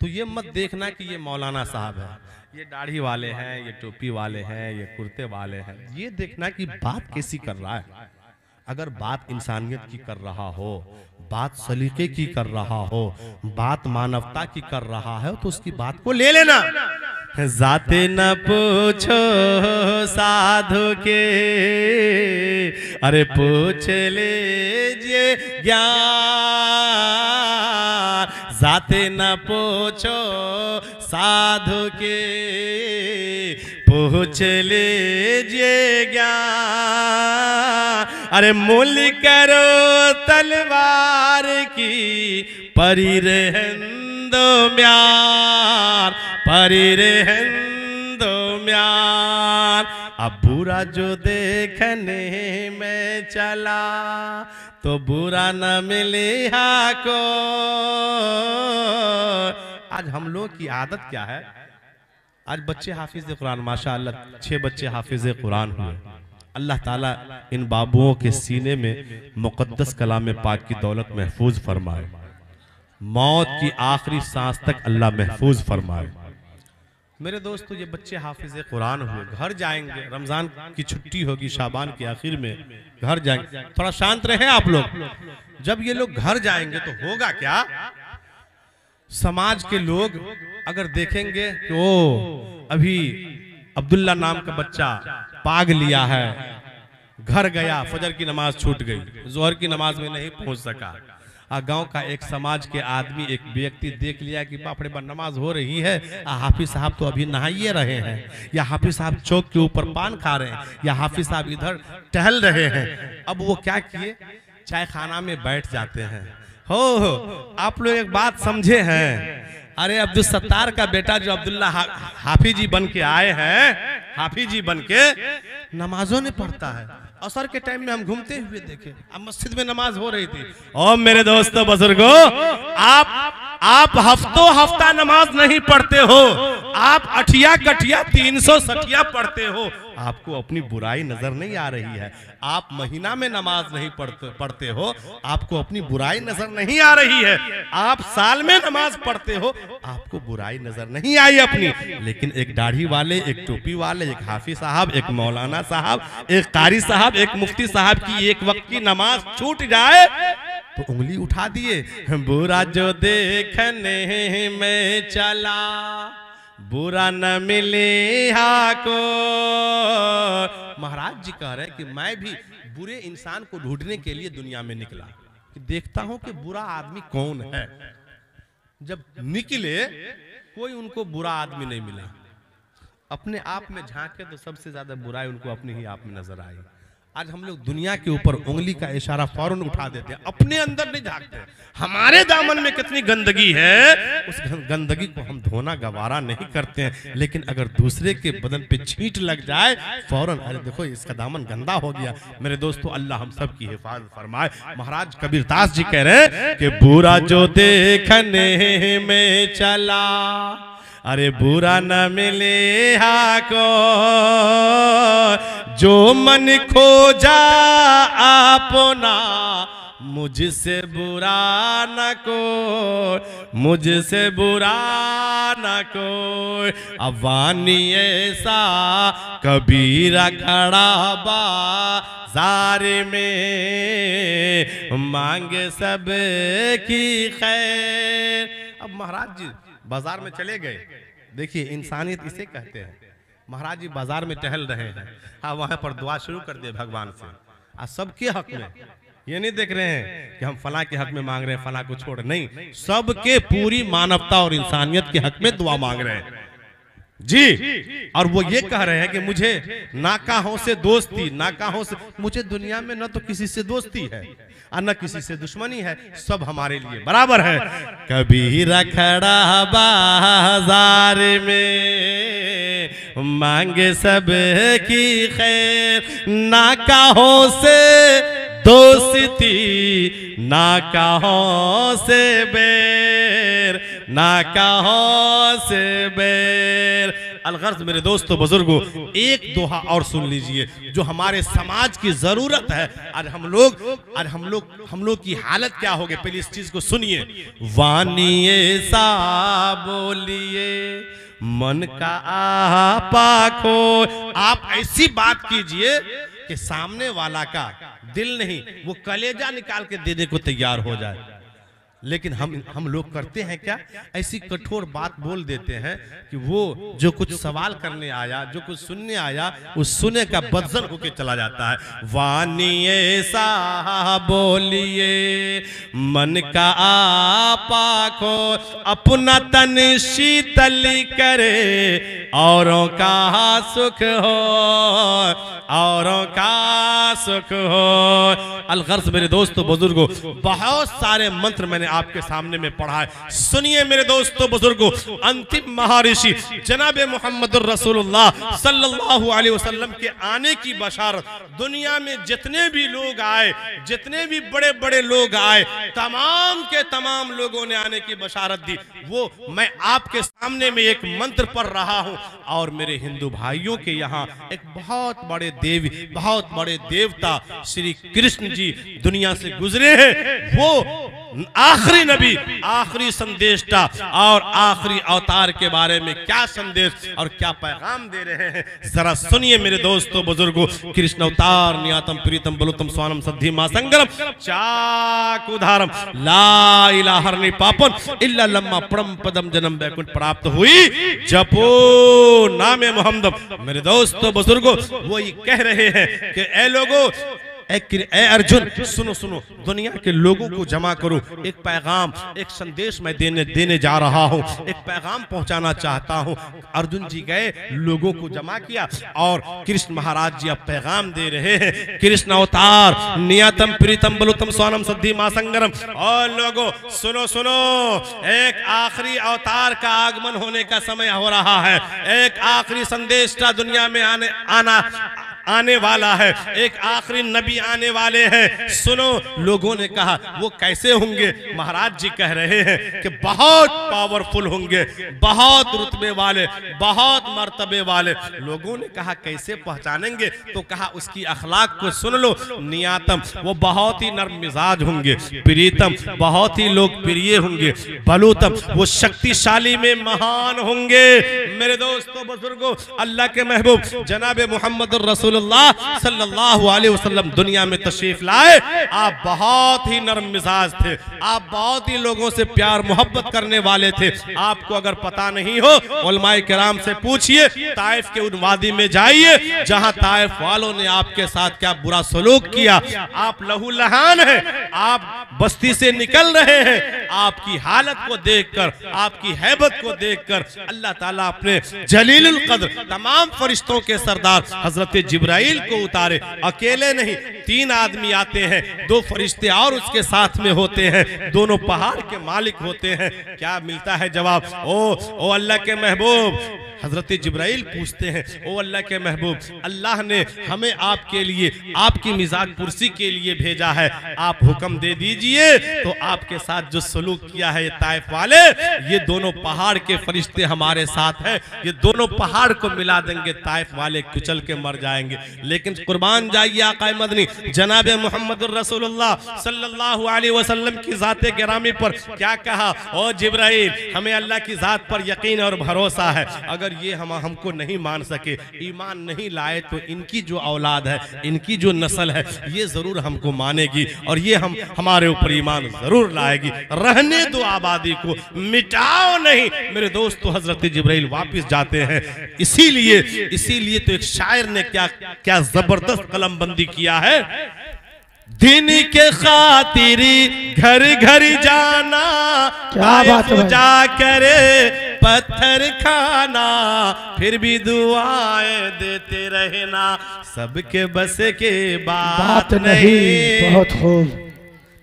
तो ये मत देखना कि ये मौलाना साहब है, ये दाढ़ी वाले हैं, ये टोपी वाले हैं, ये कुर्ते वाले हैं। ये देखना कि बात कैसी कर रहा है। अगर बात इंसानियत की कर रहा हो, बात सलीके की कर रहा हो, बात मानवता की कर रहा है तो उसकी बात को ले लेना। जाते न पूछो साधु के, अरे पूछ लीजिए ज्ञान। जाते न पूछो साधु के, पूछ लीजिए ज्ञान। अरे मूल करो तलवार की, परी रहंदो म्यार, परी रहंदो म्यार। अब बुरा जो देखने में चला तो बुरा न मिले को। आज हम लोग की आदत क्या है, आज बच्चे हाफिज कुरान, माशाअल्लाह 6 बच्चे हाफिज कुरान हुए। अल्लाह ताला इन बाबुओं के सीने में मुकद्दस कलाम पाक की दौलत महफूज फरमाए, मौत की आखिरी सांस तक अल्लाह महफूज फरमाए। मेरे दोस्तों, ये बच्चे हाफिज कुरान हुए, घर जाएंगे, रमजान की छुट्टी होगी, शाबान के आखिर में घर जाएंगे। थोड़ा शांत रहे आप लोग। जब ये लोग घर जाएंगे तो होगा क्या, समाज के लोग अगर देखेंगे कि ओ अभी अब्दुल्ला नाम का बच्चा पाग लिया है, घर गया, फजर की नमाज छूट गई, जोहर की नमाज में नहीं पहुंच सका, गांव का एक समाज के आदमी, एक व्यक्ति देख लिया कि बाप रे बाप नमाज हो रही है, हाफिज साहब तो अभी नहाइए रहे हैं, या हाफिज साहब चौक के ऊपर पान खा रहे हैं, या हाफिज साहब इधर टहल रहे हैं। अब वो क्या किए, चाय खाना में बैठ जाते हैं। हो आप लोग एक बात समझे हैं, अरे अब्दुल सत्तार का बेटा जो अब्दुल्ला हाफिजी बन के आए हैं, हाफिजी बन के नमाजों नहीं पढ़ता है। असर के टाइम में हम घूमते हुए देखे, अब मस्जिद में नमाज हो रही थी। और मेरे दोस्तों बुजुर्गों, आप हफ्ता नमाज नहीं पढ़ते हो, आप अठिया कठिया 360 पढ़ते हो, आपको अपनी बुराई नजर नहीं आ रही है। आप महीना में नमाज नहीं पढ़ते हो, आपको अपनी बुराई नजर नहीं आ रही है। आप साल में नमाज पढ़ते हो, आपको बुराई नजर नहीं आई अपनी। लेकिन एक दाढ़ी वाले, एक टोपी वाले, एक हाफिज साहब, एक मौलाना साहब, एक कारी साहब, एक मुफ्ती साहब की एक वक्त की नमाज छूट जाए तो उंगली उठा दिए। बुरा जो देखने में चला बुरा न मिले को। महाराज जी कह रहे हैं कि मैं भी बुरे इंसान को ढूंढने के लिए दुनिया में निकला, कि देखता हूं कि बुरा आदमी कौन है। जब निकले कोई उनको बुरा आदमी नहीं मिला, अपने आप में झांके तो सबसे ज्यादा बुराई उनको अपने ही आप में नजर आई। आज हम लोग दुनिया के ऊपर उंगली का इशारा फौरन उठा देते हैं, अपने अंदर नहीं झांकते। हमारे दामन में कितनी गंदगी है, उस गंदगी को हम धोना गवारा नहीं करते हैं। लेकिन अगर दूसरे के बदन पे छींट लग जाए फौरन, अरे देखो इसका दामन गंदा हो गया। मेरे दोस्तों, अल्लाह हम सब की हिफाजत फरमाए। महाराज कबीरदास जी कह रहे हैं कि बुरा जो देखने में चला, अरे बुरा न मिले को। जो मन खोजा अपना, मुझसे बुरा न को, मुझसे बुरा न को। अवानी ऐसा कबीरा खड़ा बाजार में, मांगे सब की खैर। अब महाराज जी बाजार में चले गए। देखिए इंसानियत इसे कहते हैं। महाराज जी बाजार में टहल रहे हैं, हाँ वहां पर दुआ शुरू कर दिए भगवान से, सबके हक में। ये नहीं देख रहे हैं कि हम फला के हक में मांग रहे हैं, फला को छोड़, नहीं, सबके पूरी मानवता और इंसानियत के हक में दुआ मांग रहे हैं। जी। और वो ये कह रहे हैं कि मुझे नाकाहों से दोस्ती, नाकाहों से, मुझे दुनिया में न तो किसी से दोस्ती है और न किसी से दुश्मनी है, सब हमारे लिए बराबर है। कभी रखड़ा बाजार में मांगे सब की खैर, नाकाहों से दोस्ती नाकाहों से बैर, नाकाहों से बैर। अलगर्ज मेरे दोस्तों बुजुर्गों, एक दोहा और सुन लीजिए जो हमारे समाज की जरूरत है। और हम लोग की हालत क्या होगी, पहले इस चीज को सुनिए। वानिए सा बोलिए मन का आपा खो, आप ऐसी बात कीजिए कि सामने वाला का दिल नहीं, वो कलेजा निकाल के देने को तैयार हो जाए। लेकिन हम लोग करते हैं क्या, ऐसी कठोर बात बोल देते हैं कि वो जो कुछ सवाल करने आया, जो कुछ सुनने आया, उस सुने का बदजन होके चला जाता है। वानिए सा बोलिए मन का आपा खो, अपना तन शीतल करे औरों का सुख हो, औरों का सुख हो। अलगर्ज मेरे दोस्तों बुजुर्गों, बहुत सारे मंत्र मैंने आपके सामने में पढ़ा है। सुनिए मेरे दोस्तों बुजुर्गों, अंतिम महर्षि जनाबे मोहम्मदुर रसूलुल्लाह सल्लल्लाहु अलैहि वसल्लम के आने की बशारत, दुनिया में जितने भी लोग आए, जितने भी बड़े बड़े लोग आए, तमाम के तमाम लोगों ने आने की बशारत दी। वो मैं आपके सामने में एक मंत्र पढ़ रहा हूं। और मेरे हिंदू भाइयों के यहाँ एक बहुत बड़े देवी, बहुत बड़े देवता श्री कृष्ण जी दुनिया से गुजरे हैं। वो आखिरी नबी, आखिरी संदेशता और आखिरी अवतार के बारे में क्या संदेश और क्या पैगाम दे रहे हैं, जरा सुनिए मेरे दोस्तों बुजुर्गों। कृष्ण अवतार नियातम प्रीतम बलुतम स्वानम सद्धि मासंगरम चाकुधारम ला इलाहा पापन इल्ला लम्मा परम पदम जन्म बैकुंठ प्राप्त हुई जपो नामे मोहम्मद। मेरे दोस्तों बुजुर्गों, वो ये कह रहे हैं कि ए लोगों, ए अर्जुन सुनो सुनो, दुनिया के लोगों को जमा करो, एक पैगाम, एक संदेश मैं देने जा रहा हूँ, एक पैगाम पहुंचाना चाहता हूँ। अर्जुन जी गए, लोगों को जमा किया और कृष्ण महाराज जी अब पैगाम दे रहे हैं। कृष्ण अवतार नियतम प्रीतम बलुतम स्वानम सद्धि मासंगरम। और लोगों सुनो सुनो, एक आखिरी अवतार का आगमन होने का समय हो रहा है, एक आखिरी संदेश का दुनिया में आने वाला है, एक आखिरी नबी आने वाले हैं। सुनो, लोगों ने कहा वो कैसे होंगे? महाराज जी कह रहे हैं कि बहुत पावरफुल होंगे, बहुत रुतबे वाले, बहुत मर्तबे वाले। लोगों ने कहा कैसे पहचानेंगे? तो कहा उसकी अखलाक को सुन लो। नियातम, वो बहुत ही नर्म मिजाज होंगे। प्रीतम, बहुत ही लोकप्रिय होंगे। बलूतम, वो शक्तिशाली में महान होंगे। मेरे दोस्तों बुजुर्गों, अल्लाह के महबूब जनाबे मोहम्मद रसूलुल्लाह सल्लल्लाहु अलैहि वसल्लम दुनिया में तशरीफ लाए। आप बहुत ही नरम मिजाज थे, आप बहुत ही लोगों से प्यार मोहब्बत करने वाले थे। आपको अगर पता नहीं हो, उलमाए किराम से पूछिए, ताइफ के उन वादी में जाइए जहां ताइफ वालों ने आपके साथ क्या बुरा सलूक किया। आप लहू लहान हैं, आप बस्ती से निकल रहे हैं। आपकी हालत को देखकर, आपकी हैबत को देखकर अल्लाह ताला अपने जलीलुल कद्र तमाम फरिश्तों के सरदार हजरत जिब्राइल को उतारे। अकेले नहीं, 3 आदमी आते हैं, 2 फरिश्ते और उसके साथ में होते हैं, दोनों पहाड़ के मालिक होते हैं। क्या मिलता है जवाब? ओ अल्लाह के महबूब, हजरत जिब्राइल पूछते हैं, ओ अल्लाह के महबूब, अल्लाह ने हमें आपके लिए, आपकी मिजाज पुरसी के लिए भेजा है, आप हुक्म दे दीजिए तो आपके साथ जो सलूक किया है ये ताइफ वाले, ये दोनों पहाड़ के फरिश्ते हमारे साथ हैं, ये दोनों पहाड़ को मिला देंगे, ताइफ वाले कुचल के मर जाएंगे। लेकिन कुर्बान जाइए आका मदनी जनाबे मोहम्मद रसूलुल्लाह सल्लल्लाहु अलैहि वसल्लम की जाते गिरामी पर क्या कहा? ओ जिब्राइल, हमें अल्लाह की जात पर यकीन और भरोसा है, अगर ये हमको नहीं मान सके, ईमान नहीं लाए, तो इनकी जो औलाद है, इनकी जो नस्ल है, ये जरूर हमको मानेगी और ये हमारे ऊपर ईमान जरूर लाएगी। रहने दो आबादी को, मिटाओ नहीं। मेरे दोस्तों, हजरत जिब्राइल वापस जाते हैं। इसीलिए तो एक शायर ने क्या जबरदस्त कलमबंदी किया है। दिन के खातिर घर घर जाना, क्या बात है? पूजा करे पत्थर खाना, फिर भी दुआएं देते रहना, सबके बस के बात नहीं। बहुत खूब।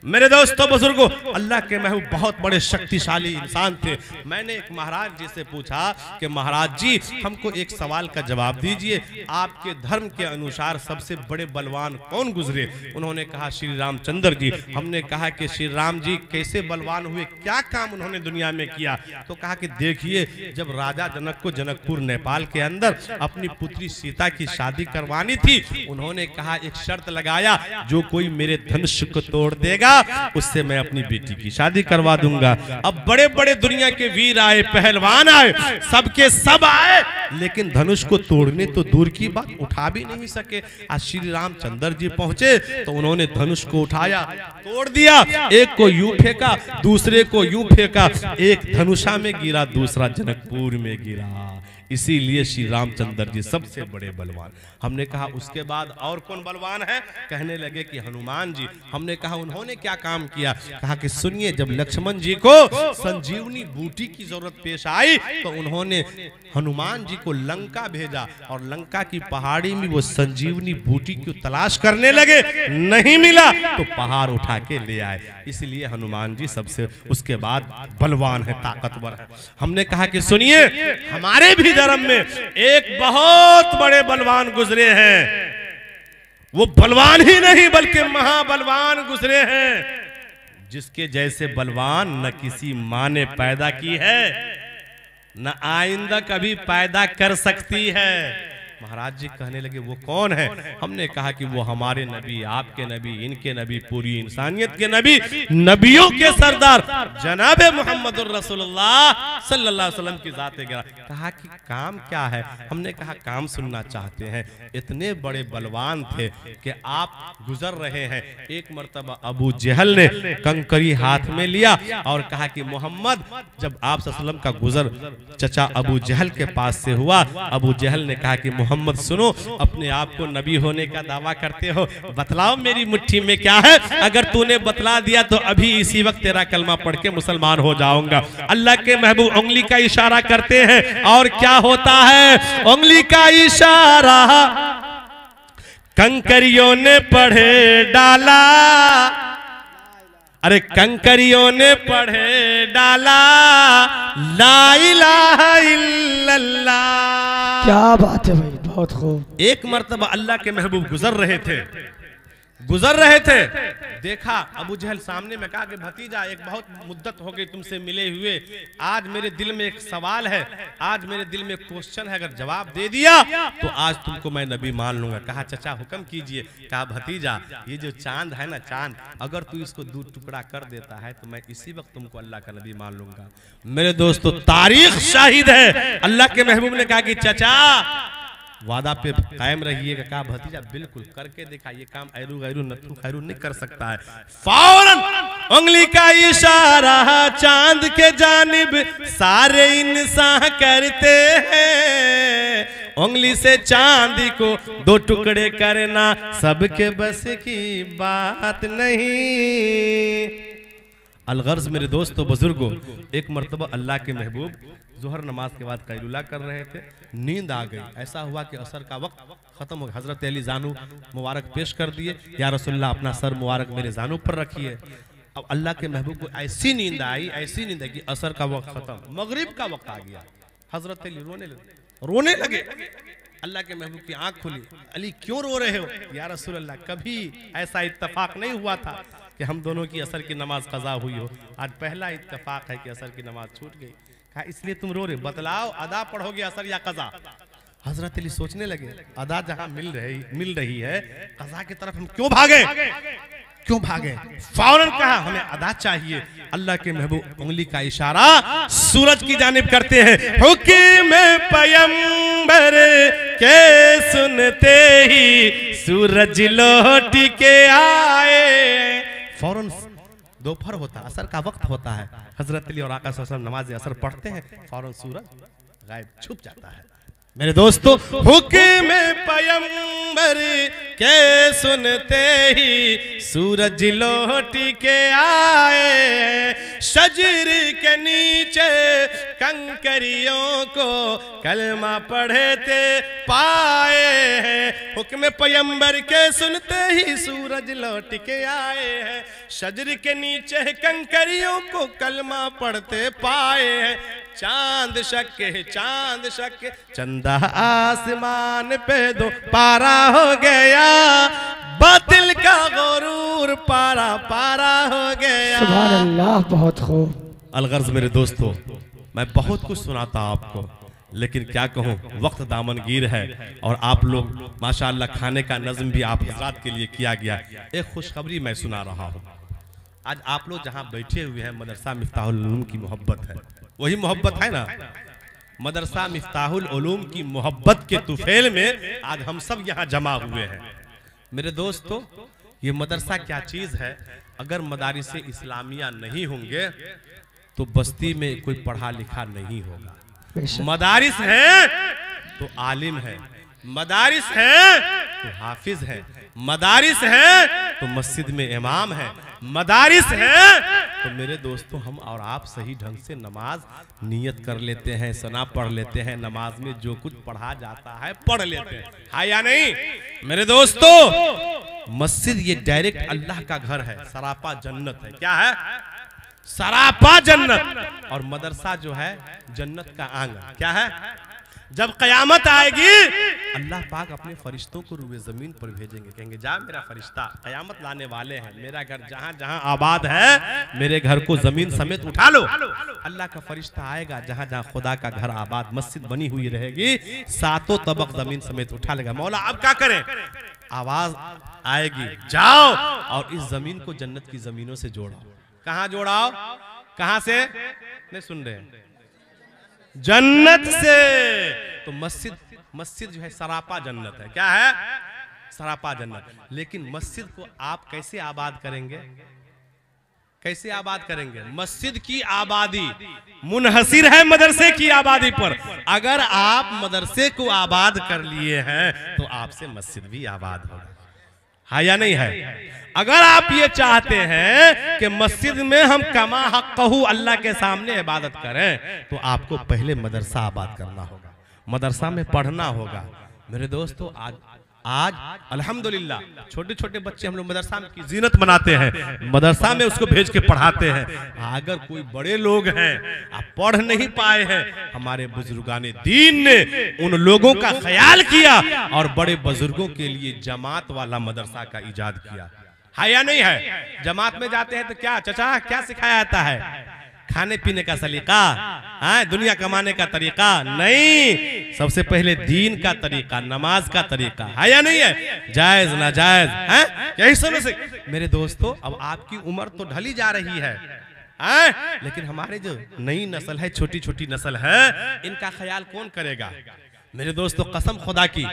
मेरे दोस्तों बुजुर्गों, अल्लाह के महबूब बहुत बड़े शक्तिशाली इंसान थे। मैंने एक महाराज जी से पूछा कि महाराज जी हमको एक सवाल का जवाब दीजिए, आपके धर्म के अनुसार सबसे बड़े बलवान कौन गुजरे? उन्होंने कहा श्री रामचंद्र जी। हमने कहा कि श्री राम जी कैसे बलवान हुए, क्या काम उन्होंने दुनिया में किया? तो कहा कि देखिए, जब राजा जनक को जनकपुर नेपाल के अंदर अपनी पुत्री सीता की शादी करवानी थी, उन्होंने कहा एक शर्त लगाया, जो कोई मेरे धनुष को तोड़ देगा उससे मैं अपनी बेटी की शादी करवा दूंगा। अब बड़े बड़े दुनिया के वीर आए, पहलवान आए, सबके सब आए, लेकिन धनुष को तोड़ने तो दूर की बात, उठा भी नहीं सके। आज श्री रामचंद्र जी पहुंचे तो उन्होंने धनुष को उठाया, तोड़ दिया, एक को यूं फेंका, दूसरे को यूं फेंका, एक धनुषा में गिरा, दूसरा जनकपुर में गिरा। इसीलिए श्री रामचंद्र जी सबसे बड़े बलवान। हमने कहा उसके बाद और कौन बलवान है? कहने लगे कि हनुमान जी। हमने कहा उन्होंने क्या काम किया? कहा कि सुनिए, जब लक्ष्मण जी को संजीवनी बूटी की जरूरत पेश आई तो उन्होंने हनुमान जी को लंका भेजा, और लंका की पहाड़ी में वो संजीवनी बूटी की तलाश करने लगे, नहीं मिला तो पहाड़ उठा के ले आए। इसलिए हनुमान जी सबसे उसके बाद बलवान है, ताकतवर है। हमने कहा कि सुनिए, हमारे भी धर्म में एक बहुत बड़े बलवान गुजरे हैं, वो बलवान ही नहीं बल्कि महाबलवान गुजरे हैं, जिसके जैसे बलवान न किसी माँ ने पैदा की है, न आइंदा कभी पैदा कर सकती है। महाराज जी कहने लगे वो कौन है? हमने कहा कि वो हमारे नबी, आपके नबी, इनके नबी, पूरी इंसानियत के नबी, नबियों के सरदार जनाब मोहम्मद रसूलुल्लाह सल्लल्लाहु अलैहि वसल्लम की जात गिरा। कहा कि काम क्या है? हमने कहा काम सुनना चाहते हैं। इतने बड़े बलवान थे कि आप गुजर रहे हैं, एक मर्तबा अबू जहल ने कंकरी हाथ में लिया और कहा कि मोहम्मद, जब आप सल्लल्लाहु अलैहि वसल्लम का गुजर चचा अबू जहल के पास से हुआ, अबू जहल ने कहा कि मोहम्मद सुनो, अपने आप को नबी होने का दावा करते हो, बतलाओ मेरी मुट्ठी में क्या है? अगर तूने बतला दिया तो अभी इसी वक्त तेरा कलमा पढ़ के मुसलमान हो जाऊंगा। अल्लाह के महबूब उंगली का इशारा करते हैं और क्या होता है? उंगली का इशारा कंकरियों ने पढ़े डाला, अरे कंकरियों ने पढ़े डाला, ला इलाहा इल्लल्लाह। क्या बात है भाई, बहुत खूब। एक मर्तबा अल्लाह के महबूब गुजर रहे थे, देखा अबू जहल सामने में, कहा कि भतीजा एक बहुत मुद्दत हो गई तुमसे मिले हुए, आज मेरे दिल में एक सवाल है, आज मेरे दिल में क्वेश्चन है, अगर जवाब दे दिया तो आज तुमको मैं नबी मान लूंगा। कहा चचा हुक्म कीजिए। कहा भतीजा, ये जो चांद है ना, चांद, अगर तू इसको 2 टुकड़ा कर देता है तो मैं इसी वक्त तुमको अल्लाह का नबी मान लूंगा। मेरे दोस्तों, तारीख शाहिद है। अल्लाह के महबूब ने कहा कि चचा वादा पे कायम रहिएगा। कहा भतीजा बिल्कुल, करके देखा, ये काम ऐरू गैरू नथु खैरू नहीं कर सकता है। फौरन उंगली का इशारा चांद के जानिब सारे इंसान करते हैं, उंगली से चांदी को 2 टुकड़े करना सबके बस की बात नहीं। अलगर्ज मेरे दोस्तों बुजुर्गों, एक मर्तबा अल्लाह के महबूब जोहर नमाज के बाद कैलुला कर रहे थे, नींद आ गई। ऐसा हुआ कि असर का वक्त खत्म हो गया। हजरत अली जानू मुबारक पेश कर दिए, या रसूलल्लाह अपना सर मुबारक मेरे जानू पर रखिए। अब अल्लाह के महबूब को ऐसी नींद आई, ऐसी नींद आई कि असर का वक्त खत्म, मगरिब का वक्त आ गया। हजरत अली रोने लगे। अल्लाह के महबूब की आंख खुली। अली क्यों रो रहे हो? या रसूलल्लाह, कभी ऐसा इत्तेफाक नहीं हुआ था कि हम दोनों की असर की नमाज कज़ा हुई हो, आज पहला इत्तेफाक है कि असर की नमाज छूट गई। कहा इसलिए तुम रो रहे, बतलाओ अदा पढ़ोगे असर या कज़ा? हजरत अली सोचने लगे, अदा जहां मिल रही है, कज़ा की तरफ हम क्यों भागे? फौरन कहा हमें अदा चाहिए। अल्लाह के महबूब उंगली का इशारा सूरज की जानिब करते हैं। हुक्म पैगंबर के सुनते ही सूरज लौट के आए। फौरन दोपहर होता, असर का वक्त होता है। हजरत अली और आका सल्लल्लाहु अलैहि वसल्लम नमाज असर पढ़ते हैं, फौरन सूरज गायब छुप जाता है। मेरे दोस्तों, हुक्म पैगंबर के सुनते ही सूरज लौट के आए, शजर के नीचे कंकरियों को कलमा पढ़ते पाए हैं। हुक्म पैगंबर के सुनते ही सूरज लौट के आए हैं। शजर के नीचे कंकरियों को कलमा पढ़ते पाए हैं। चांद शक्के चांद शक्के चंदा आसमान पे दो पारा हो गया। बातिल का गुरूर पारा पारा हो गया। सुभान अल्लाह, बहुत खूब। अलगर्ज मेरे दोस्तों, मैं बहुत कुछ सुनाता आपको, लेकिन क्या कहूँ, वक्त दामनगीर है और आप लोग माशाअल्लाह खाने का नज़्म भी आप हज़रात के लिए किया गया। एक खुशखबरी मैं सुना रहा हूँ। आज आप लोग जहाँ बैठे हुए हैं, मदरसा मिफ्ताहुल उलूम की मोहब्बत है, वही मोहब्बत है ना। मदरसा मिफ्ताहुल उलूम की मोहब्बत के तुफेल में आज हम सब यहाँ जमा हुए हैं। मेरे दोस्तों, ये मदरसा क्या चीज़ है। अगर मदारिस इस्लामिया नहीं होंगे तो बस्ती में कोई पढ़ा लिखा नहीं होगा। मदारिस है तो आलिम है, मदारिस है तो हाफिज है, मदारिस है तो मस्जिद में इमाम है, मदारिस है तो मेरे दोस्तों हम और आप सही ढंग से नमाज नियत कर लेते हैं, सना पढ़ लेते हैं। नमाज में जो कुछ पढ़ा जाता है पढ़ लेते हैं, है या नहीं मेरे दोस्तों। मस्जिद ये डायरेक्ट अल्लाह का घर है, सरापा जन्नत है। क्या है? सरापा जन्नत। और मदरसा जो है जन्नत का आंगन। क्या है? जब कयामत आएगी अल्लाह पाक अपने फरिश्तों को रूए जमीन पर भेजेंगे, कहेंगे जा मेरा फरिश्ता, कयामत लाने वाले हैं, मेरा घर जहां जहां आबाद है मेरे घर को जमीन समेत उठा लो। अल्लाह का फरिश्ता आएगा, जहां जहां खुदा का घर आबाद मस्जिद बनी हुई रहेगी, सातों तबक जमीन समेत उठा लेगा। मौला अब क्या करें? आवाज आएगी, जाओ और इस जमीन को जन्नत की जमीनों से जोड़ो। कहां जोड़ाओ? कहां से? नहीं सुन रहे? जन्नत से। तो मस्जिद जो है सरापा जन्नत है। क्या है? सरापा जन्नत। लेकिन मस्जिद को आप कैसे आबाद करेंगे? कैसे आबाद करेंगे? मस्जिद की आबादी मुनहसिर है मदरसे की आबादी पर। अगर आप मदरसे को आबाद कर लिए हैं तो आपसे मस्जिद भी आबाद होगा, है या नहीं है? अगर आप ये चाहते हैं कि मस्जिद में हम कमा हक़्क़हू अल्लाह के सामने इबादत करें तो आपको पहले मदरसा आबाद करना होगा, मदरसा में पढ़ना होगा। मेरे दोस्तों, आज अल्हम्दुलिल्लाह छोटे छोटे बच्चे हम लोग मदरसा की जीनत बनाते हैं, मदरसा में उसको भेज के पढ़ाते हैं। अगर कोई बड़े लोग हैं आप पढ़ नहीं पाए हैं, हमारे बुजुर्गाने दीन ने उन लोगों का ख्याल किया और बड़े बुजुर्गों के लिए जमात वाला मदरसा का इजाद किया, है या नहीं है? जमात में जाते हैं तो क्या चचा क्या सिखाया जाता है? खाने पीने का सलीका, दुनिया कमाने का तरीका नहीं, सबसे पहले दीन का तरीका, नमाज का तरीका, है या नहीं है? जायज नाजायज है, यही सुनो से। मेरे दोस्तों, अब आपकी उम्र तो ढली जा रही है, लेकिन हमारे जो नई नस्ल है, छोटी छोटी नस्ल है, इनका ख्याल कौन करेगा? मेरे दोस्तों, कसम खुदा की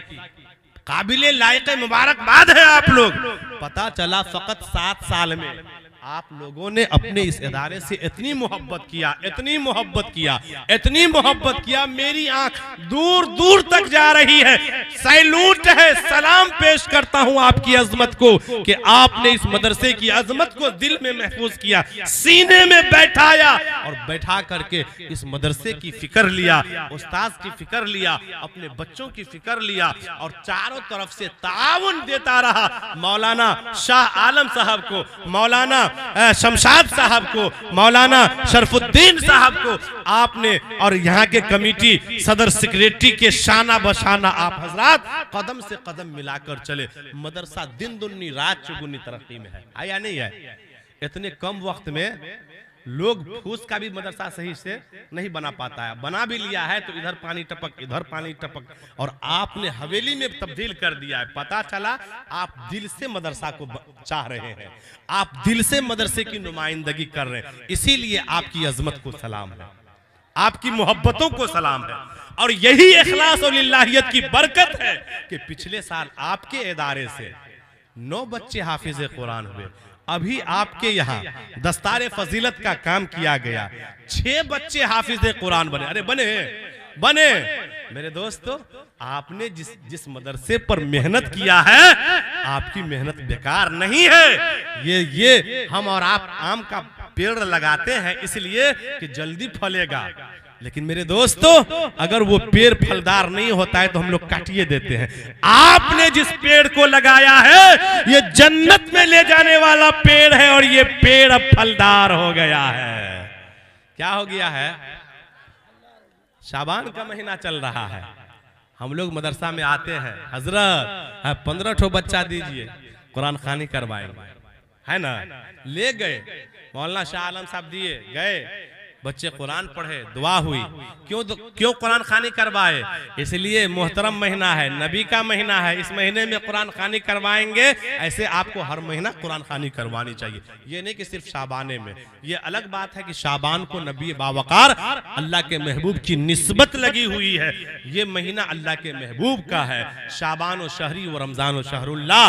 काबिले लायक मुबारकबाद है आप लोग। पता चला फकत 7 साल में आप लोगों ने अपने इस इदारे से इतनी मोहब्बत किया, इतनी मोहब्बत किया, इतनी मोहब्बत किया, मेरी आंख दूर दूर तक जा रही है। सैल्यूट है, सलाम पेश करता हूं आपकी अजमत को कि आपने इस मदरसे की अजमत को दिल में महफूज किया, सीने में बैठाया और बैठा करके इस मदरसे की फिक्र लिया, उस्ताद की फिक्र लिया, अपने बच्चों की फिक्र लिया और चारों तरफ से ताउन देता रहा। मौलाना शाह आलम साहब को, मौलाना शमशाद साहब को, मौलाना शरफुद्दीन साहब को आपने और यहाँ के कमेटी सदर सेक्रेटरी के शाना बशाना आप हजरात कदम से कदम मिलाकर चले। मदरसा दिन दुनी रात चौगुनी तरक्की में है या नहीं है? इतने कम वक्त में लोग फूस का भी मदरसा सही से नहीं बना पाता है, बना भी लिया है तो इधर पानी टपक इधर पानी टपक, और आपने हवेली में तब्दील कर दिया है। पता चला आप दिल से मदरसा को चाह रहे हैं, आप दिल से मदरसे की नुमाइंदगी कर रहे हैं, इसीलिए आपकी अजमत को सलाम है, आपकी मोहब्बतों को सलाम है। और यही इखलास और लिल्लाहियत की बरकत है कि पिछले साल आपके इदारे से 9 बच्चे हाफिज कुरान हुए। अभी आपके यहाँ दस्तारे फजीलत का काम किया गया, 6 बच्चे हाफिज कुरान बने। अरे बने मेरे दोस्तों, आपने जिस मदरसे पर मेहनत किया है, आपकी मेहनत बेकार नहीं है। ये हम और आप आम का पेड़ लगाते हैं इसलिए कि जल्दी फलेगा, लेकिन मेरे दोस्तों अगर वो पेड़ फलदार नहीं होता है तो हम लोग काटिए देते हैं। आपने जिस पेड़ को लगाया है ये जन्नत में ले जाने वाला पेड़ है और ये पेड़ अब फलदार हो गया है। क्या हो गया है? शाबान का महीना चल रहा है। हम लोग मदरसा में आते हैं, हजरत 15 ठो बच्चा दीजिए, कुरान खानी करवाएंगे, है ना? ले गए, मौलाना शाह आलम साहब दिए, गए, बच्चे कुरान पढ़े, दुआ हुई। क्यों कुरान खानी करवाए? इसलिए मोहतरम महीना है, नबी का महीना है, इस महीने में कुरान खानी करवाएंगे। ऐसे आपको हर महीना कुरान खानी करवानी चाहिए, ये नहीं कि सिर्फ शाबाने में। ये अलग बात है कि शाबान को नबी बावकार अल्लाह के महबूब की निस्बत लगी हुई है। ये महीना अल्लाह के महबूब का है। शाबान व शहरी व रमजान व शहरुल्लाह।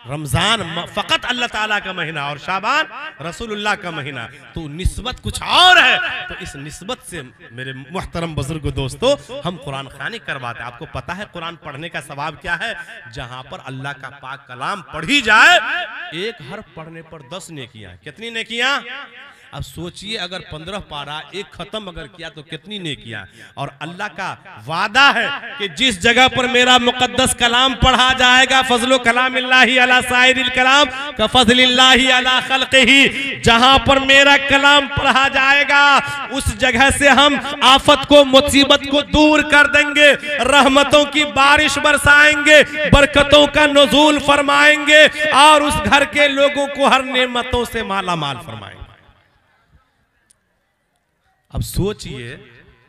रमजान फकत अल्लाह ताला का महीना और शाबान रसूलुल्लाह का महीना, तो निस्बत कुछ और है। तो इस निस्बत से मेरे मुहतरम बुजुर्ग दोस्तों हम कुरान खानी करवाते हैं। आपको पता है कुरान पढ़ने का सवाब क्या है? जहां पर अल्लाह का पाक कलाम पढ़ी जाए, एक हर्फ पढ़ने पर 10 नेकियां। कितनी नेकियां? अब सोचिए अगर 15 पारा एक खत्म अगर किया तो कितनी नेकियां। और अल्लाह का वादा है कि जिस जगह पर मेरा मुकद्दस कलाम पढ़ा जाएगा, फजलो कलामिल्लाहि अला साइरिल कलाम का फजलिल्लाहि अला खल्क़िही, जहां पर मेरा कलाम पढ़ा जाएगा उस जगह से हम आफत को, मुसीबत को दूर कर देंगे, रहमतों की बारिश बरसाएंगे, बरकतों का नुज़ूल फरमाएंगे और उस घर के लोगों को हर नेमतों से माला माल फरमाएंगे। अब सोचिए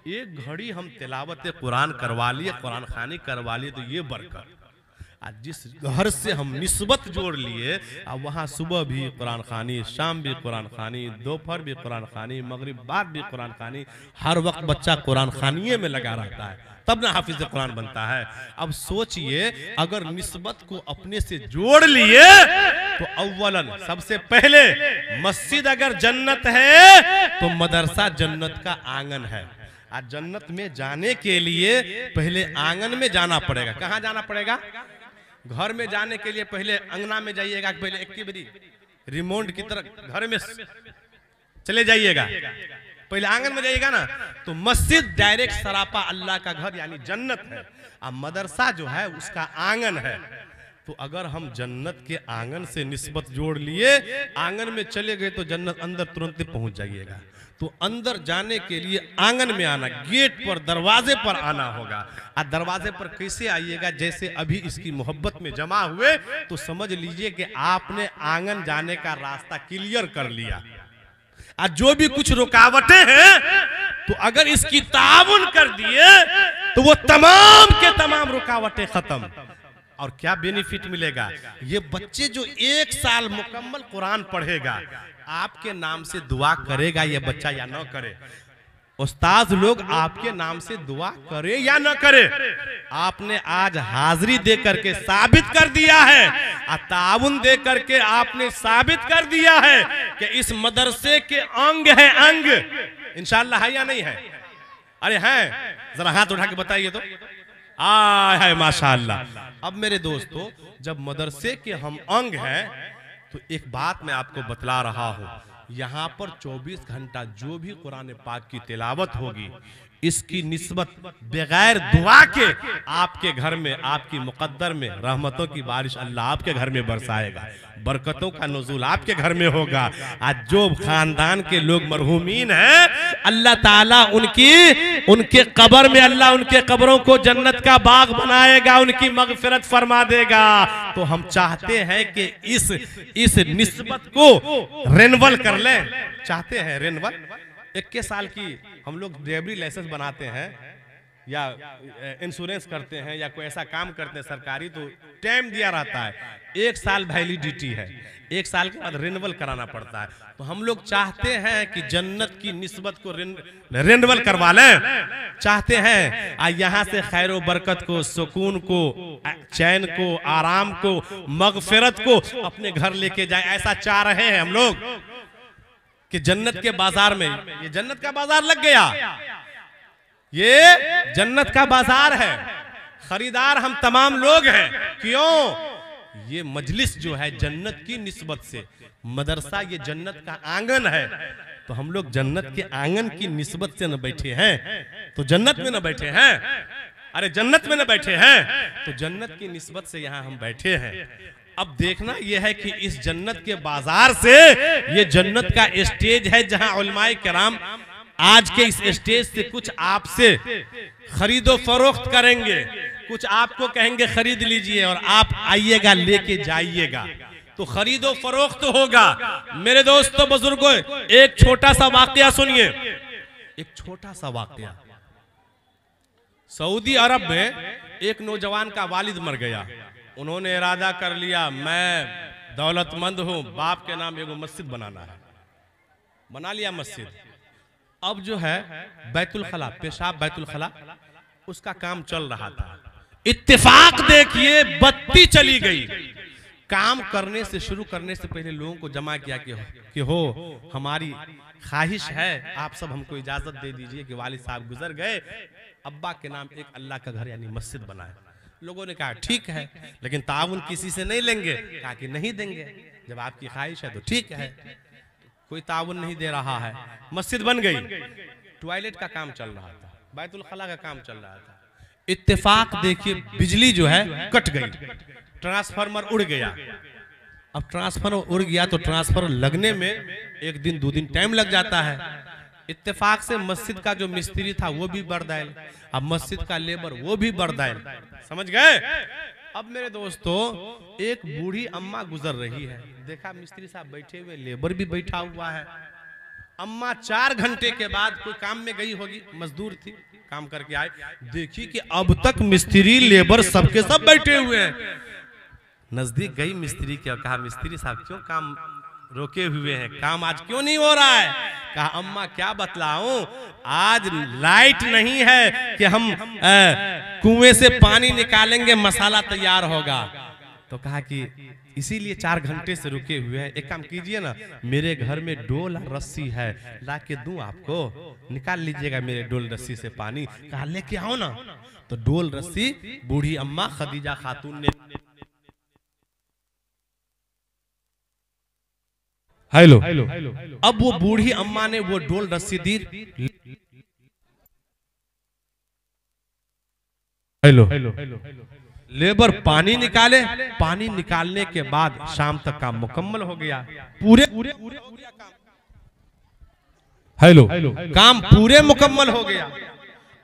एक घड़ी हम तिलावत कुरान करवा लिए, कुरान खानी करवा लिए, तो ये बरकत। आज जिस घर से हम निस्बत जोड़ लिए, अब वहाँ सुबह भी कुरान खानी, शाम भी कुरान खानी, दोपहर भी कुरान खानी, मगरिब बाद भी कुरान खानी, हर वक्त बच्चा कुरान खानिये में लगा रहता है, तब ना हाफिज कुरान बनता है। अब सोचिए अगर निस्बत को अपने से जोड़ लिए तो अव्वलन सबसे पहले मस्जिद अगर जन्नत है तो मदरसा जन्नत का आंगन है। आज जन्नत में जाने के लिए पहले आंगन में जाना पड़ेगा। कहाँ जाना पड़ेगा? घर में जाने के लिए पहले अंगना में जाइएगा, पहले एक बारी रिमोट की तरह घर में चले जाइएगा, पहले आंगन में जाइएगा ना। तो मस्जिद डायरेक्ट सरापा अल्लाह का घर यानी जन्नत है, अब मदरसा जो है उसका आंगन है। तो अगर हम जन्नत के आंगन से निस्बत जोड़ लिए, आंगन में चले गए तो जन्नत अंदर तुरंत पहुंच जाइएगा। तो अंदर जाने के लिए आंगन में आना, गेट पर, दरवाजे पर आना होगा। और दरवाजे पर कैसे आइएगा? जैसे अभी इसकी मोहब्बत में जमा हुए तो समझ लीजिए कि आपने आंगन जाने का रास्ता क्लियर कर लिया। आज जो भी कुछ रुकावटें हैं तो अगर इसकी ताउन कर दिए तो वो तमाम के तमाम रुकावटें खत्म। और क्या बेनिफिट मिलेगा? ये बच्चे जो 1 साल मुकम्मल कुरान पढ़ेगा, आपके नाम से दुआ करेगा ये बच्चा या ना करे? उस्ताद लोग आपके नाम से दुआ करे या ना करे? आपने आज हाजिरी दे करके साबित कर दिया है, ताउन दे करके आपने साबित कर दिया है कि इस मदरसे के अंग है, अंग इंशाअल्लाह है या नहीं है? अरे है, जरा हाथ उठा के बताइए तो। है माशाअल्लाह। अब मेरे दोस्तों जब मदरसे के हम अंग हैं तो एक बात मैं आपको बतला रहा हूं, यहाँ पर 24 घंटा जो भी कुरान पाक की तिलावत होगी इसकी निस्बत बगैर दुआ के आपके घर में, आपकी मुकद्दर में रहमतों की बारिश अल्लाह आपके घर में बरसाएगा, बरकतों का नुज़ूल आपके घर में होगा। आज जो खानदान के लोग मरहूमीन हैं अल्लाह ताला उनके कब्र में अल्लाह उनके कब्रों को जन्नत का बाग बनाएगा, उनकी मगफिरत फरमा देगा। तो हम चाहते हैं कि इस निस्बत को रेनवल कर ले, चाहते हैं रेनवल। 21 साल की हम लोग ड्राइवरी लाइसेंस बनाते हैं या इंश्योरेंस करते हैं या कोई ऐसा काम करते हैं सरकारी, तो टाइम दिया रहता है, 1 साल वैलिडिटी है, 1 साल के बाद रिन्यूअल कराना पड़ता है। तो हम लोग चाहते हैं कि जन्नत की निस्बत को रिन्यूअल करवा लें, चाहते हैं यहाँ से खैर व बरकत को, सुकून को, चैन को, आराम को, मगफिरत को अपने घर लेके जाए। ऐसा चाह रहे हैं हम लोग कि जन्नत के बाजार में, ये जन्नत का बाजार लग गया, ये जन्नत का बाजार है, खरीदार हम तमाम लोग हैं। क्यों? ये मजलिस जो है जन्नत की निस्बत से, मदरसा ये जन्नत का आंगन है। तो हम लोग जन्नत के आंगन की निस्बत से न बैठे हैं तो जन्नत में न बैठे हैं। अरे जन्नत में न बैठे हैं तो जन्नत की निस्बत से यहाँ हम बैठे हैं। अब देखना यह है कि इस जन्नत के बाजार से ये जन्नत का स्टेज है जहां उलमाए किराम आज के इस स्टेज से कुछ आपसे खरीदो फरोख्त करेंगे, कुछ आपको कहेंगे खरीद लीजिए और आप आइएगा लेके जाइएगा, तो खरीदो फरोख्त होगा। मेरे दोस्तों बुजुर्गों, एक छोटा सा वाकया सुनिए, एक छोटा सा वाकया। सऊदी अरब में एक नौजवान का वालिद मर गया। उन्होंने इरादा कर लिया मैं दौलतमंद हूं, बाप के नाम एगो मस्जिद बनाना है। बना लिया मस्जिद। अब जो है बैतुल खला, पेशाब बैतुल खला, उसका काम चल रहा था। इत्तेफाक देखिए बत्ती चली गई। काम करने से शुरू करने से पहले लोगों को जमा किया कि हो हमारी ख्वाहिश है, आप सब हमको इजाजत दे दीजिए कि वालिद साहब गुजर गए, अब्बा के नाम एक अल्लाह का घर यानी मस्जिद बनाए। लोगों ने कहा ठीक है, लेकिन ताउन किसी से नहीं लेंगे। कहा कि नहीं देंगे, जब आपकी ख्वाहिश है तो ठीक है। कोई ताउन नहीं दे रहा है। मस्जिद बन गई, टॉयलेट का काम चल रहा था, बैतुल खला का काम चल रहा था। इत्तेफाक देखिए बिजली जो है कट गई, ट्रांसफार्मर उड़ गया। अब ट्रांसफार्मर उड़ गया तो ट्रांसफार्मर लगने में एक दिन 2 दिन टाइम लग जाता है। इत्तेफाक से मस्जिद का जो मिस्त्री था वो भी बर्दाइल, अब मस्जिद का लेबर वो भी बर्दाइल। समझ गए? अब मेरे दोस्तों एक बूढ़ी अम्मा गुजर रही है, देखा मिस्त्री साहब बैठे हुए, लेबर भी बैठा हुआ है। अम्मा 4 घंटे के बाद कोई काम में गई होगी, मजदूर थी, काम करके आए, देखी कि अब तक मिस्त्री लेबर सबके सब बैठे हुए हैं। नजदीक गई मिस्त्री के, कहा मिस्त्री साहब क्यों काम रोके हुए हैं, काम आज क्यों नहीं हो रहा है? कहा अम्मा क्या बतलाऊं, आज लाइट नहीं है कि हम कुएं से पानी निकालेंगे मसाला तैयार होगा। तो कहा कि इसीलिए 4 घंटे से रुके हुए हैं। एक काम कीजिए ना, मेरे घर में डोल और रस्सी है, ला के दूं आपको, निकाल लीजिएगा मेरे डोल रस्सी से पानी। कहा लेके आओ ना। तो डोल रस्सी बूढ़ी अम्मा खदीजा खातून ने, हेलो, अब वो बूढ़ी अम्मा ने वो डोल रस्सी दी। हेलो, लेबर पानी निकाले, पानी निकालने के बाद शाम तक काम मुकम्मल हो गया। पूरे हेलो, काम पूरे मुकम्मल हो गया।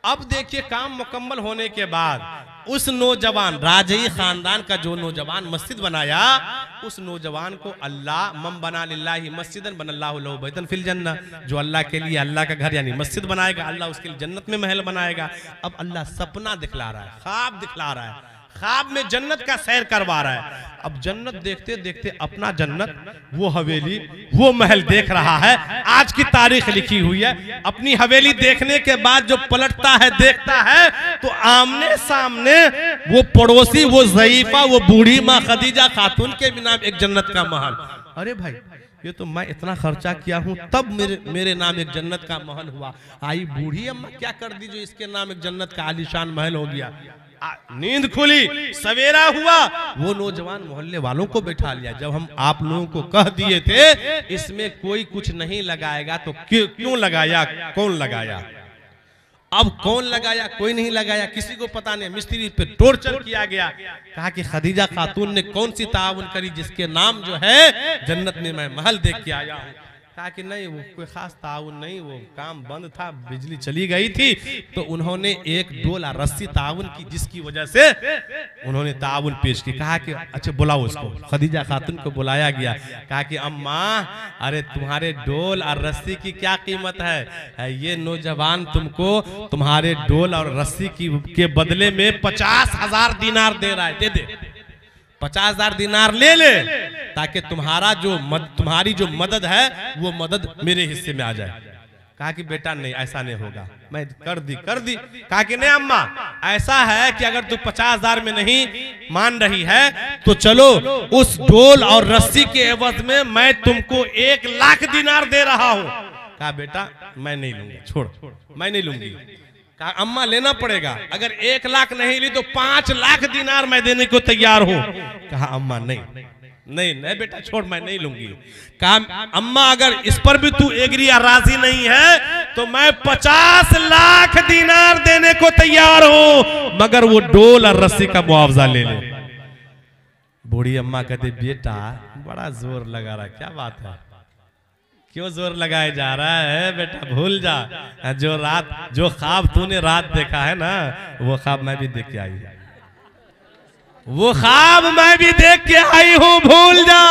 अब देखिए काम मुकम्मल होने के बाद उस नौजवान राजई खानदान का जो नौजवान मस्जिद बनाया, उस नौजवान को अल्लाह मम बना लिल्लाहि मस्जिदन बनल्लाहु लहु बैतन फिल जन्नह, जो अल्लाह के लिए अल्लाह का घर यानी मस्जिद बनाएगा, अल्लाह उसके लिए जन्नत में महल बनाएगा। अब अल्लाह सपना दिखला रहा है, ख्वाब दिखला रहा है, ख्वाब में जन्नत का सैर करवा रहा है। अब जन्नत देखते देखते अपना जन्नत, वो हवेली, वो महल देख रहा है। आज की तारीख लिखी हुई है, अपनी हवेली देखने के बाद जो पलटता है देखता है तो आमने सामने वो पड़ोसी, वो ज़ईफा, वो बूढ़ी माँ खदीजा खातून के भी नाम एक जन्नत का महल। अरे भाई ये तो मैं इतना खर्चा किया हूँ तब मेरे नाम एक जन्नत का महल हुआ, आई बूढ़ी अम्मा क्या कर दी जो इसके नाम एक जन्नत का आलीशान महल हो गया। नींद खुली, सवेरा हुआ, वो नौजवान मोहल्ले वालों को बैठा लिया। जब हम आप लोगों को कह दिए थे इसमें कोई कुछ नहीं लगाएगा तो क्यों लगाया, कौन लगाया? अब कौन लगाया? कोई नहीं लगाया, किसी को पता नहीं। मिस्त्री पे टॉर्चर किया गया। कहा कि खदीजा खातून ने कौन सी ताउन करी जिसके नाम जो है जन्नत में मैं महल देख के आया हूँ। कहा कि नहीं वो कोई खास ताउन नहीं, वो काम बंद था, बिजली चली गई थी, तो उन्होंने एक डोला रस्सी ताउन की जिसकी वजह से उन्होंने ताउन पेश की। कहा कि अच्छा बुलाओ उसको। खदीजा खातून को बुलाया गया। कहा कि अम्मा अरे तुम्हारे डोल और रस्सी की क्या कीमत है? ये नौजवान तुमको तुम्हारे डोल और रस्सी के बदले में 50,000 दिनार दे रहा है, दे दे 50,000 दिनार ले ले, ताकि तुम्हारी जो मदद है वो मदद मेरे हिस्से में आ जाए। कहा कि बेटा नहीं ऐसा नहीं होगा, मैं कर दी। कहा कि नहीं अम्मा ऐसा है कि अगर तू 50,000 में नहीं मान रही है तो चलो उस डोल और रस्सी के एवज में मैं तुमको 1 लाख दिनार दे रहा हूं। कहा बेटा मैं नहीं लूंगा, छोड़ मैं नहीं लूंगी। कहा अम्मा लेना पड़ेगा, अगर 1 लाख नहीं ली तो 5 लाख दिनार मैं देने को तैयार हूं। कहा अम्मा नहीं। नहीं नहीं बेटा छोड़, मैं नहीं लूंगी। कहा अम्मा अगर इस पर भी तू एग्री या राजी नहीं है तो मैं 50 लाख दिनार देने को तैयार हूं, मगर वो डोल और रस्सी का मुआवजा ले ले। बूढ़ी अम्मा कहते बेटा बड़ा जोर लगा रहा, क्या बात है, क्यों जोर लगाया जा रहा है बेटा, भूल जा जो ख्वाब तूने रात देखा है ना, वो ख्वाब मैं भी देख के आई हूं, वो ख्वाब मैं भी देख के आई हूं, भूल जा।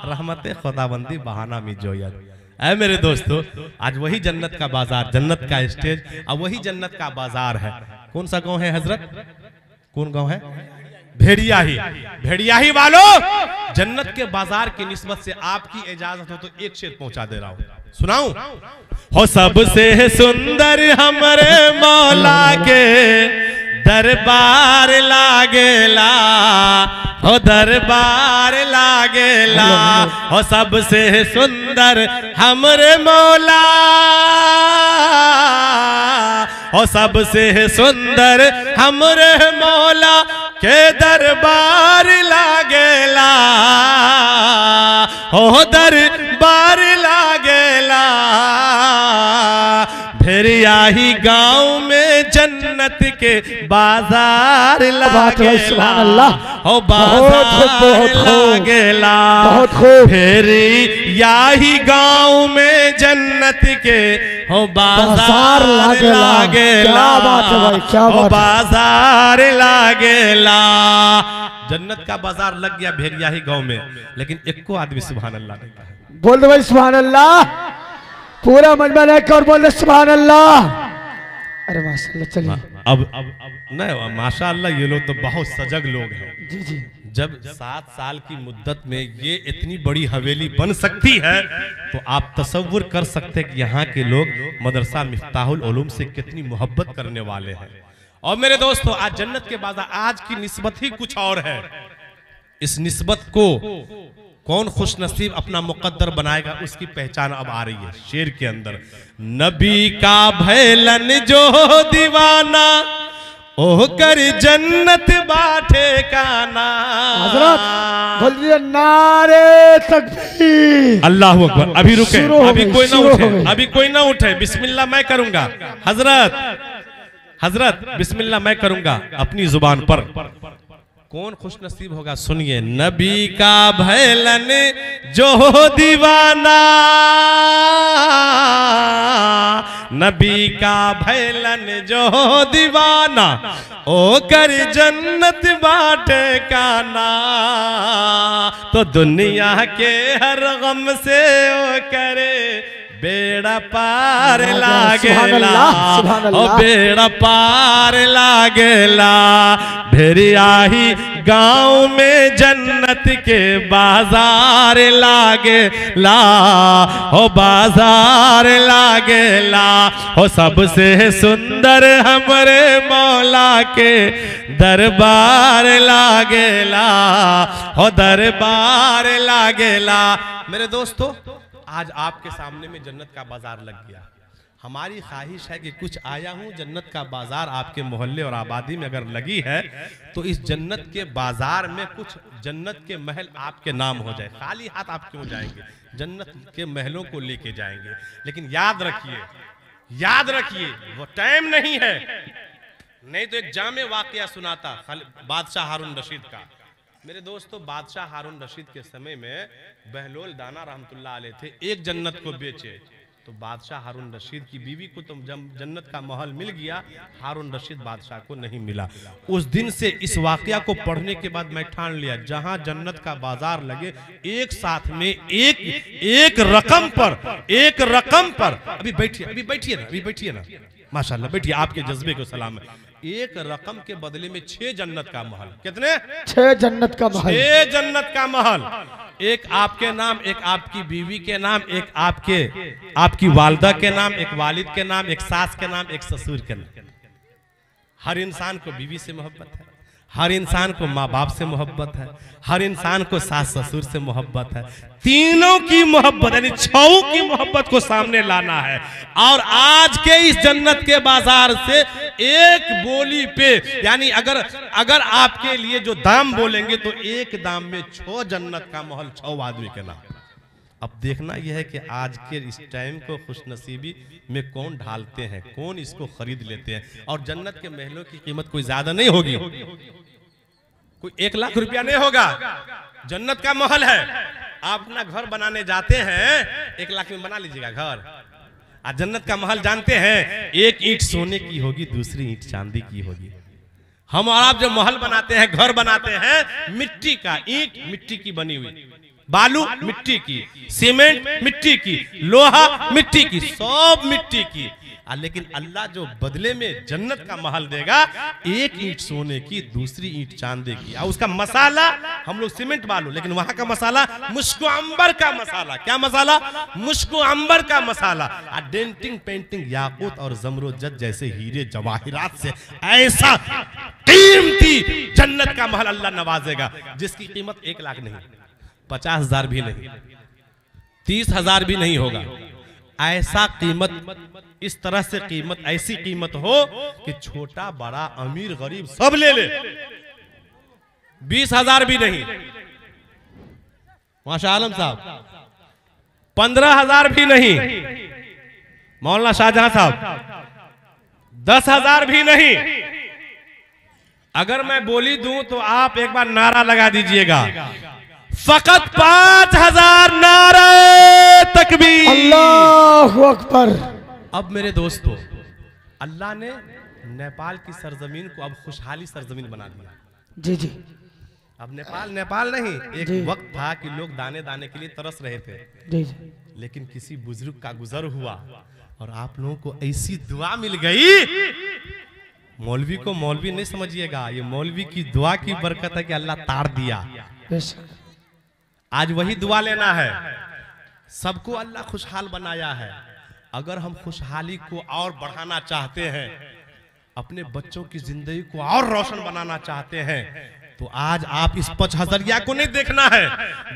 रहमते खुदाबंदी बहाना में जोयत। ऐ मेरे दोस्तों, आज वही जन्नत का बाजार, जन्नत का स्टेज, अब वही जन्नत का बाजार है। कौन सा गांव है हजरत, कौन गांव है? भेड़ियाही। भेड़ियाही वालों, जन्नत के बाजार की निस्बत से आपकी इजाजत हो तो एक शेर पहुंचा दे रहा हूं, सुनाऊं? हो सबसे सुंदर हमारे मौला के दरबार लागेला, हो दरबार लागेला, हो सबसे सुंदर हमरे मौला, हो सबसे सुंदर हमरे मौला के दरबार लागेला, हो दरबार लागेला। भेड़ियाही गांव में जन्नत के बाजार लागेला, हो बाजार लागेला, भेड़ियाही गांव में जन्नत के हो बाजार लागेला, हो बाजार लागेला। जन्नत का बाजार लग गया भेड़ियाही गांव में, लेकिन एक को आदमी सुभान अल्लाह नहीं कहा। बोल दो भाई सुभान अल्लाह, पूरा मजमा लेकर और बोल दे सुभान अल्लाह। अरे माशाल्लाह, चलिए अब नहीं माशाल्लाह, ये लोग तो बहुत सजग लोग हैं। जी जी, जब 7 साल की मुद्दत में ये इतनी बड़ी हवेली बन सकती है तो आप तसव्वुर कर सकते हैं कि यहाँ के लोग मदरसा मिफ्ताहुल उलूम से कितनी मोहब्बत करने वाले हैं। और मेरे दोस्तों, आज जन्नत के बाजार, आज की निस्बत ही कुछ और है। इस निस्बत को कौन खुश नसीब अपना मुकद्दर बनाएगा, उसकी पहचान अब आ रही है शेर के अंदर। नबी का भैलन जो दीवाना, ओह कर जन्नत बाटे का नाम। हजरत बोलिए नारे तकबीर, अल्लाह अकबर। अभी रुके, अभी कोई ना उठे, अभी कोई ना उठे। बिस्मिल्लाह मैं करूंगा हजरत बिस्मिल्लाह मैं करूंगा अपनी जुबान पर। कौन खुश नसीब होगा, सुनिए। नबी का भैलन जो दीवाना, नबी का भैलन जो दीवाना, ओ कर जन्नत बाटे का ना, तो दुनिया के हर गम से ओ करे बेड़ा पार लागेला, ओ बेड़ा पार लागेला। भेड़ियाही गांव में जन्नत के बाजार लागेला, हो बाजार लागेला, हो सबसे सुंदर हमरे मौला के दरबार लागेला, हो दरबार लागेला। मेरे दोस्तों, आज आपके सामने में जन्नत का बाजार लग गया। हमारी ख्वाहिश है कि कुछ आया हूं, जन्नत का बाजार आपके मोहल्ले और आबादी में अगर लगी है तो इस जन्नत के बाजार में कुछ जन्नत के महल आपके नाम हो जाए। खाली हाथ आप क्यों जाएंगे, जन्नत के महलों को लेके जाएंगे। लेकिन याद रखिए वो टाइम नहीं है, नहीं तो एक जामे वाकया सुनाता बादशाह हारून रशीद का। मेरे दोस्तों, बादशाह हारून रशीद के समय में बहलोल दाना रहमतुल्लाह अलैह थे, एक जन्नत को बेचे तो बादशाह हारून रशीद की बीवी को तो जन्नत का महल मिल गया, हारून रशीद बादशाह को नहीं मिला। उस दिन से इस वाकया को पढ़ने के बाद मैं ठान लिया, जहां जन्नत का बाजार लगे एक साथ में एक रकम पर अभी बैठिए ना माशाल्लाह, बैठिए, आपके जज्बे को सलाम है। एक रकम के बदले में 6 जन्नत का महल। कितने? 6 जन्नत का महल। 6 जन्नत का महल, एक आपके नाम, एक आपकी बीवी के नाम, एक आपकी वालिदा के नाम, एक वालिद के नाम, एक सास के नाम, एक ससुर के नाम। हर इंसान को बीवी से मोहब्बत है, हर इंसान को माँ बाप से मोहब्बत है, हर इंसान को सास ससुर से मोहब्बत है। तीनों की मोहब्बत यानी छहों की मोहब्बत को सामने लाना है। और आज के इस जन्नत के बाजार से एक बोली पे यानी अगर आपके लिए जो दाम बोलेंगे तो एक दाम में 6 जन्नत का महल 6 आदमी के नाम। अब देखना यह है कि आज के इस टाइम को खुशनसीबी में कौन ढालते हैं, कौन इसको खरीद लेते हैं। और जन्नत के महलों की कीमत कोई ज्यादा नहीं होगी, कोई 1 लाख रुपया नहीं होगा। जन्नत का महल है, आप अपना घर बनाने जाते हैं 1 लाख में बना लीजिएगा घर। आज जन्नत का महल जानते हैं, एक ईंट सोने की होगी, दूसरी ईंट चांदी की होगी। हम और आप जो महल बनाते हैं, घर बनाते हैं, मिट्टी का, ईंट मिट्टी की बनी हुई, बालू मिट्टी की, सीमेंट मिट्टी की, लोहा मिट्टी की, सब मिट्टी की। लेकिन अल्लाह जो बदले में जन्नत का महल देगा, एक ईंट सोने की, दूसरी ईंट चांदी की। और उसका मसाला हम लोग सीमेंट बालू, लेकिन वहां का मसाला मुश्को अंबर का मसाला। क्या मसाला? मुश्को अंबर का मसाला। डेंटिंग पेंटिंग याकूत और जमरोजद जैसे हीरे जवाहिरात से ऐसा कीमती जन्नत का महल अल्लाह नवाजेगा जिसकी कीमत 1 लाख नहीं, 50,000 भी नहीं, 30,000 भी नहीं होगा। ऐसा कीमत, इस तरह से कीमत, ऐसी कीमत हो कि छोटा बड़ा अमीर गरीब सब ले ले। 20,000 भी नहीं, माशा आलम साहब 15,000 भी नहीं, मौलाना शाहजहां साहब 10,000 भी नहीं। अगर मैं बोली दूं तो आप एक बार नारा लगा दीजिएगा, फकत 5,000 नारे तकबीर, अल्लाहु अकबर। अब मेरे दोस्तों, अल्लाह ने नेपाल की सरजमीन को अब खुशहाली सरजमीन बना दिया। जी जी। अब नेपाल नहीं, एक वक्त था कि लोग दाने दाने के लिए तरस रहे थे। जी जी। लेकिन किसी बुजुर्ग का गुजर हुआ और आप लोगों को ऐसी दुआ मिल गई। मौलवी को मौलवी नहीं समझिएगा, ये मौलवी की दुआ की बरकत है कि अल्लाह तार दिया। आज वही दुआ लेना है। सबको अल्लाह खुशहाल बनाया है। अगर हम खुशहाली को और बढ़ाना चाहते हैं, अपने बच्चों की जिंदगी को और रोशन बनाना चाहते हैं, तो आज आप इस 5,000 को नहीं देखना है,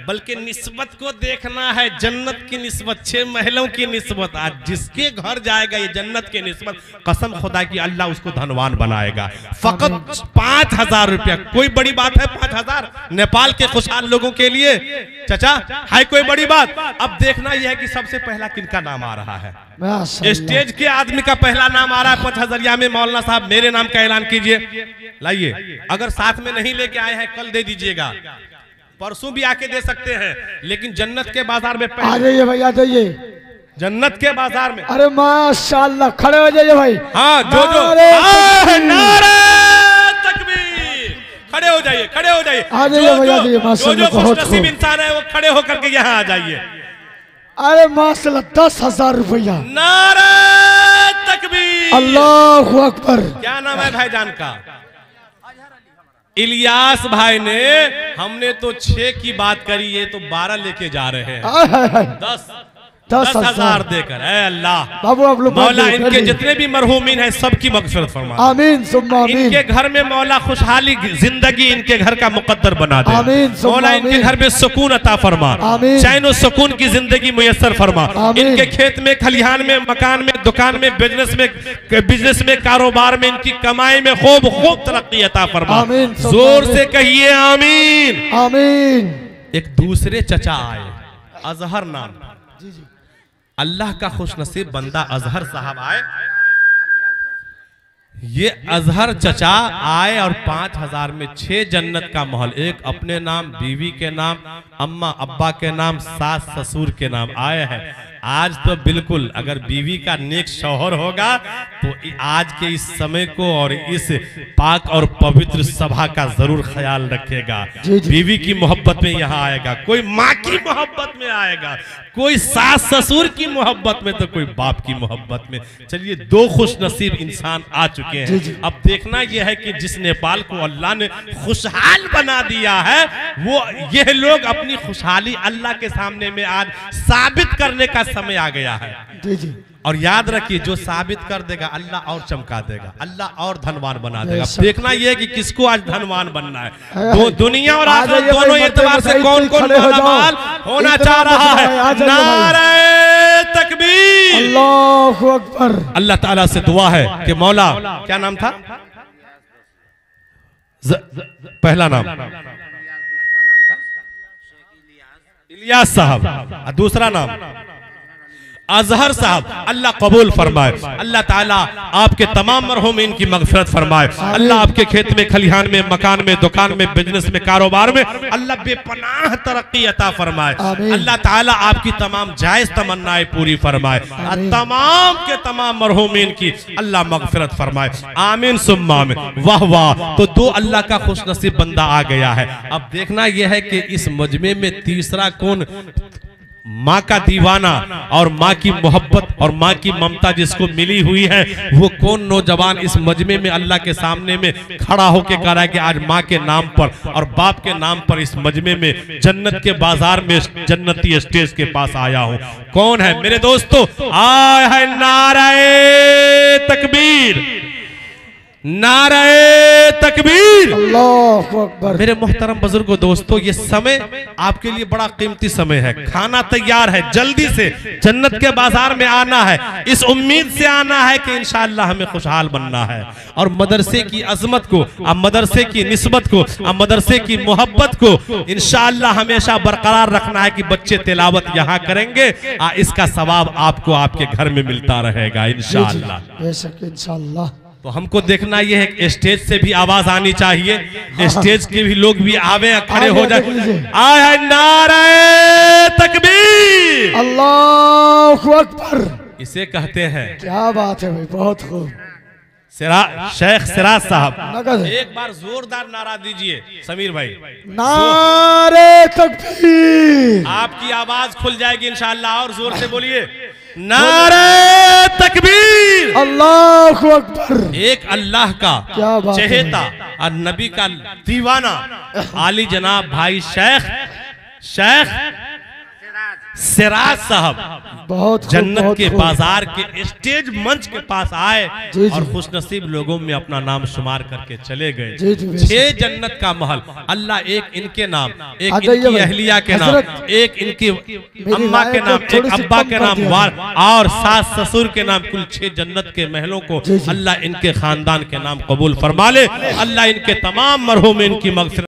बल्कि निस्बत को देखना है। जन्नत की निस्बत, 6 महलों की निस्बत। आज जिसके घर जाएगा ये जन्नत की निस्बत, कसम खुदा की अल्लाह उसको धनवान बनाएगा। फकत 5,000 रुपया, कोई बड़ी बात है 5,000 नेपाल के खुशहाल लोगों के लिए? चाचा है कोई बड़ी बात? अब देखना यह है कि सबसे पहला किनका नाम आ रहा है। स्टेज के आदमी का पहला नाम आ रहा है 5,000 में। मौलाना साहब मेरे नाम का ऐलान कीजिए, लाइए। अगर साथ में नहीं लेके आए हैं कल दे दीजिएगा, परसों भी आके दे सकते हैं। लेकिन जन्नत के बाजार में आ जाइए भाई, आ जाइए जन्नत के बाजार में। अरे माशाल्लाह, खड़े हो जाइए भाई। हाँ, जो नारे तकबीर, खड़े हो जाइए, खड़े हो जाइए। आ जाइए भाई, आ जाइए। जो खुशनसीब इंसान है वो खड़े होकर के यहाँ आ जाइए। अरे माशाल्लाह, 10,000 रुपया। नारे तकबीर, अल्लाहु अकबर। क्या नाम है भाईजान का? इलियास भाई ने। हमने तो 6 की बात करी, ये तो 12 लेके जा रहे हैं। 10,000 देकर। ऐ अल्लाह बाबू, आप लोग मौला इनके जितने भी मरहूमीन हैं सबकी मगफिरत फरमा। आमीन सुम्मा आमीन। इनके घर में मौला खुशहाली जिंदगी इनके घर का मुकद्दर बना दे। आमीन मौला इनके घर में सुकून अता फरमा, चैन और सुकून की जिंदगी मुयस्सर फरमा। इनके खेत में, खलिहान में, मकान में, दुकान में, बिजनेस में, कारोबार में, इनकी कमाई में खूब खूब तरक्की अता फरमा। जोर से कहिए आमीन आमीन। एक दूसरे चचा आए, अजहर नाम। अल्लाह का खुशनसीब बंदा अजहर साहब आए। ये अजहर चचा आए और 5,000 में 6 जन्नत का महल, एक अपने नाम, बीवी के नाम, अम्मा अब्बा के नाम, सास ससुर के नाम आए हैं। आज तो बिल्कुल अगर बीवी का नेक शौहर होगा तो आज के इस समय को और इस पाक और पवित्र सभा का जरूर ख्याल रखेगा। बीवी की मोहब्बत में यहाँ आएगा, कोई माँ की मोहब्बत में आएगा, कोई सास ससुर की मोहब्बत में, तो कोई बाप की मोहब्बत में। चलिए 2 खुशनसीब इंसान आ चुके हैं। अब देखना यह है कि जिस नेपाल को अल्लाह ने खुशहाल बना दिया है, वो यह लोग अपनी खुशहाली अल्लाह के सामने में आज साबित करने का समय आ गया है। और याद रखिए जो साबित कर देगा अल्लाह और चमका देगा, अल्लाह और धनवान बना देगा। देखना यह है कि किसको आज धनवान बनना है। दुनिया और आखिरत दोनों एतबार से कौन कौन मालामाल होना चाह रहा है। नारे तकबीर, अल्लाहु अकबर। अल्लाह ताला से दुआ है कि मौला, क्या नाम था पहला नाम? इलियास साहब। दूसरा नाम अजहर साहब। अल्लाह कबूल फरमाए। अल्लाह ताला आपके तमाम मरहूमीन की मगफिरत फरमाए। अल्लाह आपके खेत में, खलिहान में, मकान में, दुकान में, बिजनेस में, कारोबार में अल्लाह बेपनाह तरक्की अता फरमाए। अल्लाह ताला आपकी तमाम जायज तमन्नाएं पूरी फरमाए। तमाम के तमाम मरहूमीन की अल्लाह मगफिरत फरमाए। आमीन सुम्मा आमीन। वाह वाह। तो दो अल्लाह का खुशनसीब बंदा आ गया है। अब देखना यह है कि इस मजमे में तीसरा कौन, माँ का दीवाना और माँ की मोहब्बत और माँ की ममता जिसको मिली हुई है, वो कौन नौजवान इस मजमे में अल्लाह के सामने में खड़ा होके कह रहा है कि आज माँ के नाम पर और बाप के नाम पर इस मजमे में जन्नत के बाजार में जन्नती स्टेज के पास आया हूँ। कौन है मेरे दोस्तों? आया है नारे तकबीर, नारे तकबीर, अल्लाहु अकबर। मेरे मोहतरम बुजुर्गों, दोस्तों, ये समय आपके लिए बड़ा कीमती समय है। खाना तैयार है, जल्दी से जन्नत के बाजार में आना है। इस उम्मीद से आना है कि इंशाअल्लाह हमें खुशहाल बनना है और मदरसे की अजमत को, मदरसे की निस्बत को, मदरसे की मोहब्बत को इंशाअल्लाह हमेशा बरकरार रखना है कि बच्चे तिलावत यहाँ करेंगे, इसका सवाब आपको आपके घर में मिलता रहेगा इंशाअल्लाह। बेशक इंशाअल्लाह। तो हमको देखना यह है कि स्टेज से भी आवाज आनी चाहिए, स्टेज के भी लोग भी आवे, खड़े हो जाए। आया नारे तकबीर, अल्लाहु अकबर। इसे कहते हैं, क्या बात है भाई, बहुत खूब। शेख सिराज साहब, नगद एक बार जोरदार नारा दीजिए। समीर भाई, नारे तकबीर। आपकी आवाज खुल जाएगी इंशाअल्लाह, और जोर से बोलिए नारे तकबीर, अल्लाहु अकबर। एक अल्लाह का चहेता और नबी का दीवाना आली जनाब भाई शेख सिराज साहब बहुत जन्नत के बाजार के स्टेज मंच के पास आए और खुशनसीब लोगों में अपना नाम शुमार करके चले गए। 6 जन्नत का महल अल्लाह एक इनके नाम, एक इनकी अहलिया के नाम, एक इनकी अम्मा के नाम, एक अब्बा के नाम और सास ससुर के नाम, कुल 6 जन्नत के महलों को अल्लाह इनके खानदान के नाम कबूल फरमा ले। अल्लाह इनके तमाम मरहूमीन की मगफिरत